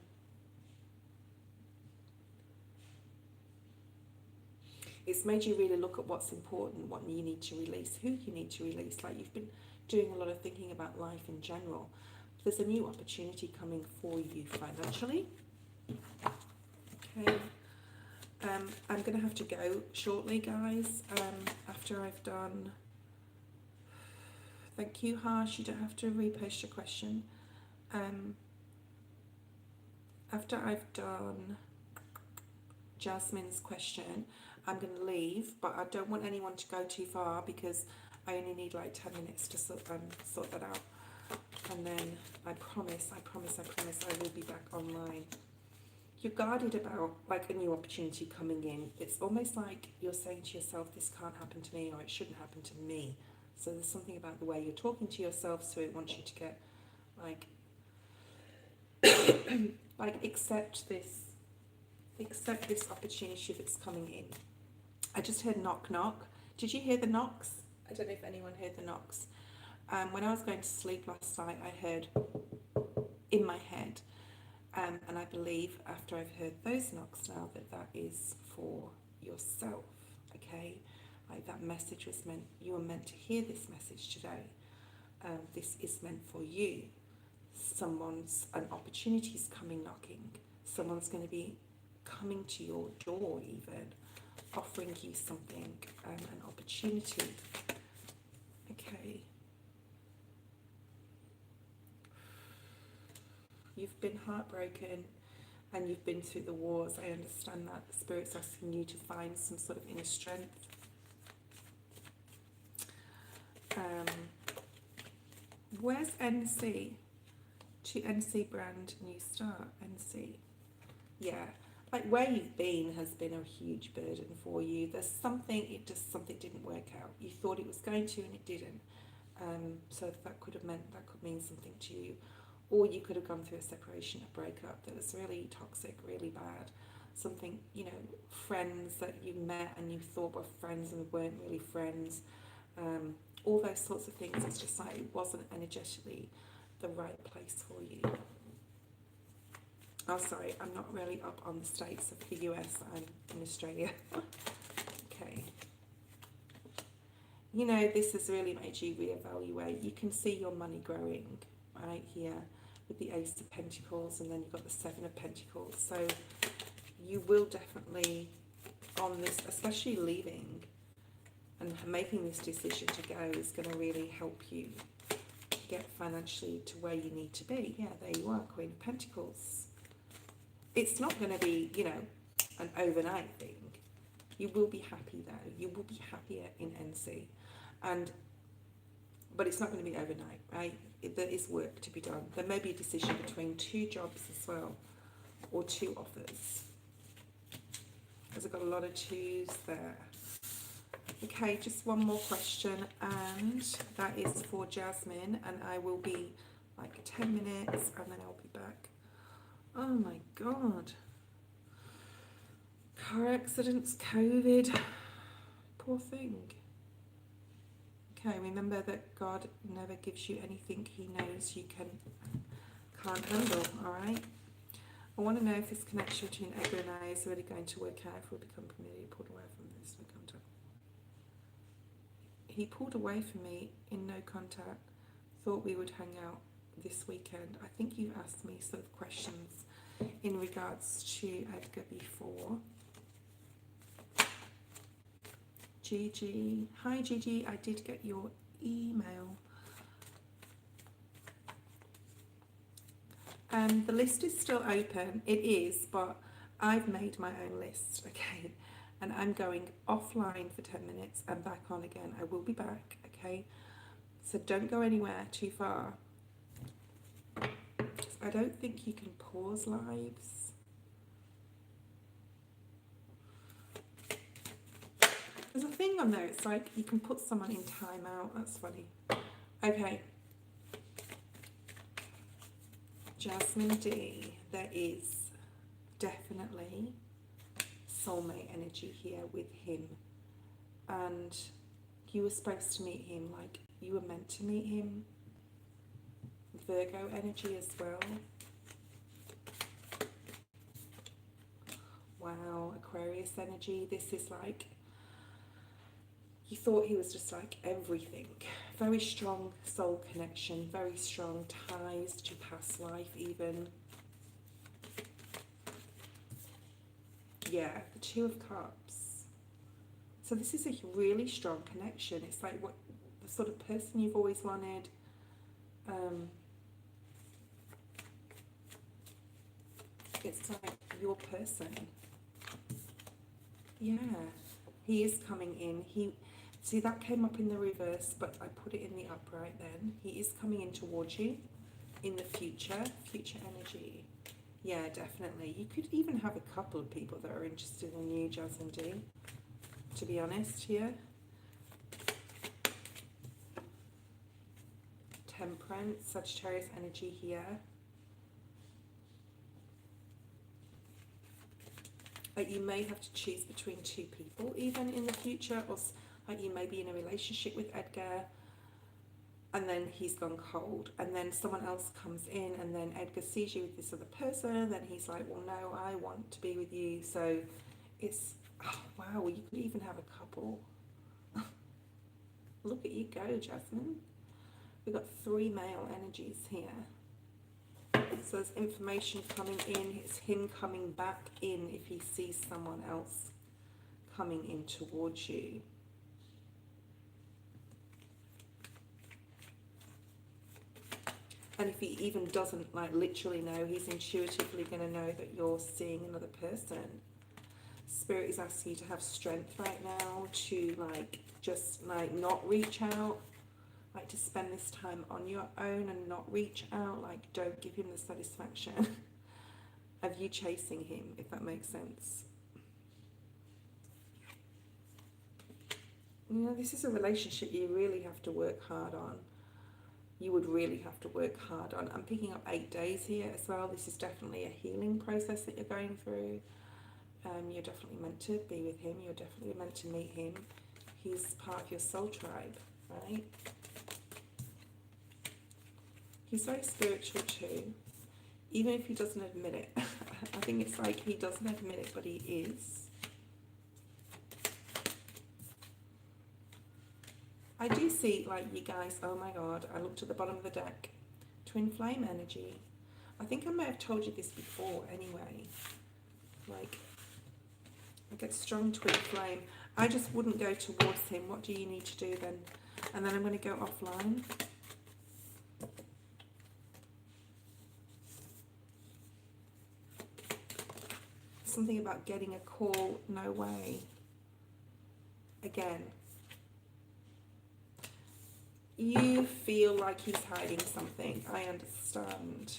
It's made you really look at what's important, what you need to release, who you need to release. Like, you've been doing a lot of thinking about life in general. There's a new opportunity coming for you financially. Okay. I'm going to have to go shortly, guys, after I've done... Thank you, Harsh. You don't have to repost your question. After I've done Jasmine's question, I'm going to leave, but I don't want anyone to go too far because I only need like 10 minutes to sort that out. And then I promise I will be back online. You're guarded about like a new opportunity coming in. It's almost like you're saying to yourself, this can't happen to me, or it shouldn't happen to me. So there's something about the way you're talking to yourself, so it wants you to get like like accept this opportunity if it's coming in. I just heard knock knock. Did you hear the knocks? I don't know if anyone heard the knocks. When I was going to sleep last night, I heard in my head, and I believe after I've heard those knocks now that is for yourself, okay? like that message was meant, you were meant to hear this message today. This is meant for you. An opportunity's coming knocking. Someone's going to be coming to your door even, offering you something, an opportunity. Okay. You've been heartbroken and you've been through the wars. I understand that. The Spirit's asking you to find some sort of inner strength. Where's NC? To NC brand new start. NC. Yeah. Like where you've been has been a huge burden for you. There's something, something didn't work out. You thought it was going to and it didn't. So that could mean something to you. Or you could have gone through a separation, a breakup that was really toxic, really bad. Something, friends that you met and you thought were friends and weren't really friends. All those sorts of things. It's just like it wasn't energetically the right place for you. Oh, sorry, I'm not really up on the States of the US. I'm in Australia. Okay. This has really made you reevaluate. You can see your money growing right here with the Ace of Pentacles, and then you've got the Seven of Pentacles. So you will definitely, on this, especially leaving and making this decision to go, is going to really help you get financially to where you need to be. Yeah, there you are, Queen of Pentacles. It's not going to be, an overnight thing. You will be happy though. You will be happier in NC. But it's not going to be overnight, right? There is work to be done. There may be a decision between two jobs as well, or two offers. Because I've got a lot of twos there. Okay, just one more question, and that is for Jasmine, and I will be like 10 minutes, and then I'll be back. Oh my God. Car accidents, COVID. Poor thing. Okay, remember that God never gives you anything He knows you can't handle, alright? I want to know if this connection between Edgar and I is really going to work out, if we become committed, pulled away from this, no contact. He pulled away from me in no contact, thought we would hang out this weekend. I think you asked me sort of questions in regards to Edgar before. Gigi. Hi Gigi, I did get your email. The list is still open. It is, but I've made my own list, okay? And I'm going offline for 10 minutes and back on again. I will be back, okay? So don't go anywhere too far. I don't think you can pause lives. There's a thing on there, it's like you can put someone in timeout. That's funny. Okay. Jasmine D, there is definitely soulmate energy here with him. And you were supposed to meet him, like you were meant to meet him. Virgo energy as well. Wow, Aquarius energy. This is like, you thought he was just like everything. Very strong soul connection, very strong ties to past life even. Yeah, the Two of Cups. So this is a really strong connection. It's like what the sort of person you've always wanted. It's like your person. Yeah, he is coming in. See, that came up in the reverse, but I put it in the upright then. He is coming in towards you in the future energy. Yeah, definitely. You could even have a couple of people that are interested in you, Jasmine D, to be honest here. Temperance, Sagittarius energy here. Like you may have to choose between two people even in the future, or like you may be in a relationship with Edgar and then he's gone cold, and then someone else comes in and then Edgar sees you with this other person, and then he's like, well no, I want to be with you. So it's, oh wow, you could even have a couple. Look at you go, Jasmine. We've got 3 male energies here. So there's information coming in. It's him coming back in if he sees someone else coming in towards you. And if he even doesn't like literally know, he's intuitively going to know that you're seeing another person. Spirit is asking you to have strength right now to like just like not reach out, like to spend this time on your own and not reach out. Like don't give him the satisfaction of you chasing him, if that makes sense. You know, this is a relationship you really have to work hard on. You would really have to work hard on. I'm picking up 8 days here as well. This is definitely a healing process that you're going through. You're definitely meant to be with him. You're definitely meant to meet him. He's part of your soul tribe, right? He's very spiritual too, even if he doesn't admit it. I think it's like he doesn't admit it, but he is. I do see, like, you guys, oh my god, I looked at the bottom of the deck. Twin flame energy. I think I may have told you this before anyway. Like, I get strong twin flame. I just wouldn't go towards him. What do you need to do then? And then I'm going to go offline. Something about getting a call, no way. Again. You feel like he's hiding something. I understand.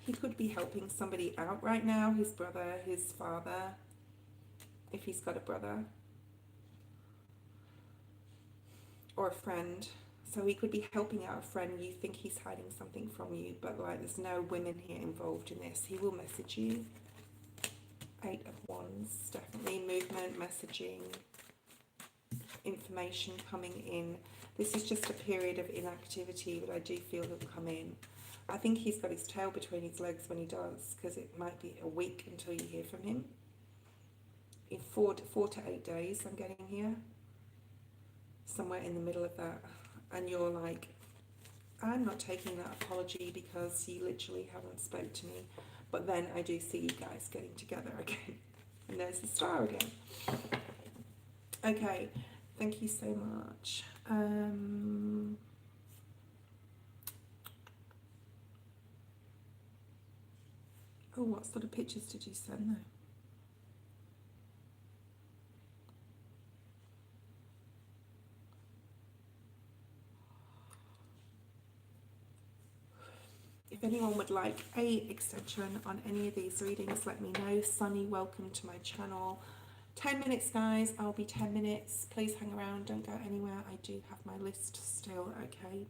He could be helping somebody out right now. His brother, his father. If he's got a brother. Or a friend. So he could be helping out a friend. You think he's hiding something from you. But like there's no women here involved in this. He will message you. 8 of Wands. Definitely movement, messaging. Information coming in. This is just a period of inactivity, but I do feel he'll come in. I think he's got his tail between his legs when he does, because it might be a week until you hear from him. In 4 to 8 days I'm getting here. Somewhere in the middle of that. And you're like, I'm not taking that apology because you literally haven't spoke to me. But then I do see you guys getting together again. And there's the star again. Okay. Thank you so much. Oh, what sort of pictures did you send though? If anyone would like a extension on any of these readings, let me know. Sunny, welcome to my channel. 10 minutes, guys. I'll be 10 minutes. Please hang around. Don't go anywhere. I do have my list still, okay?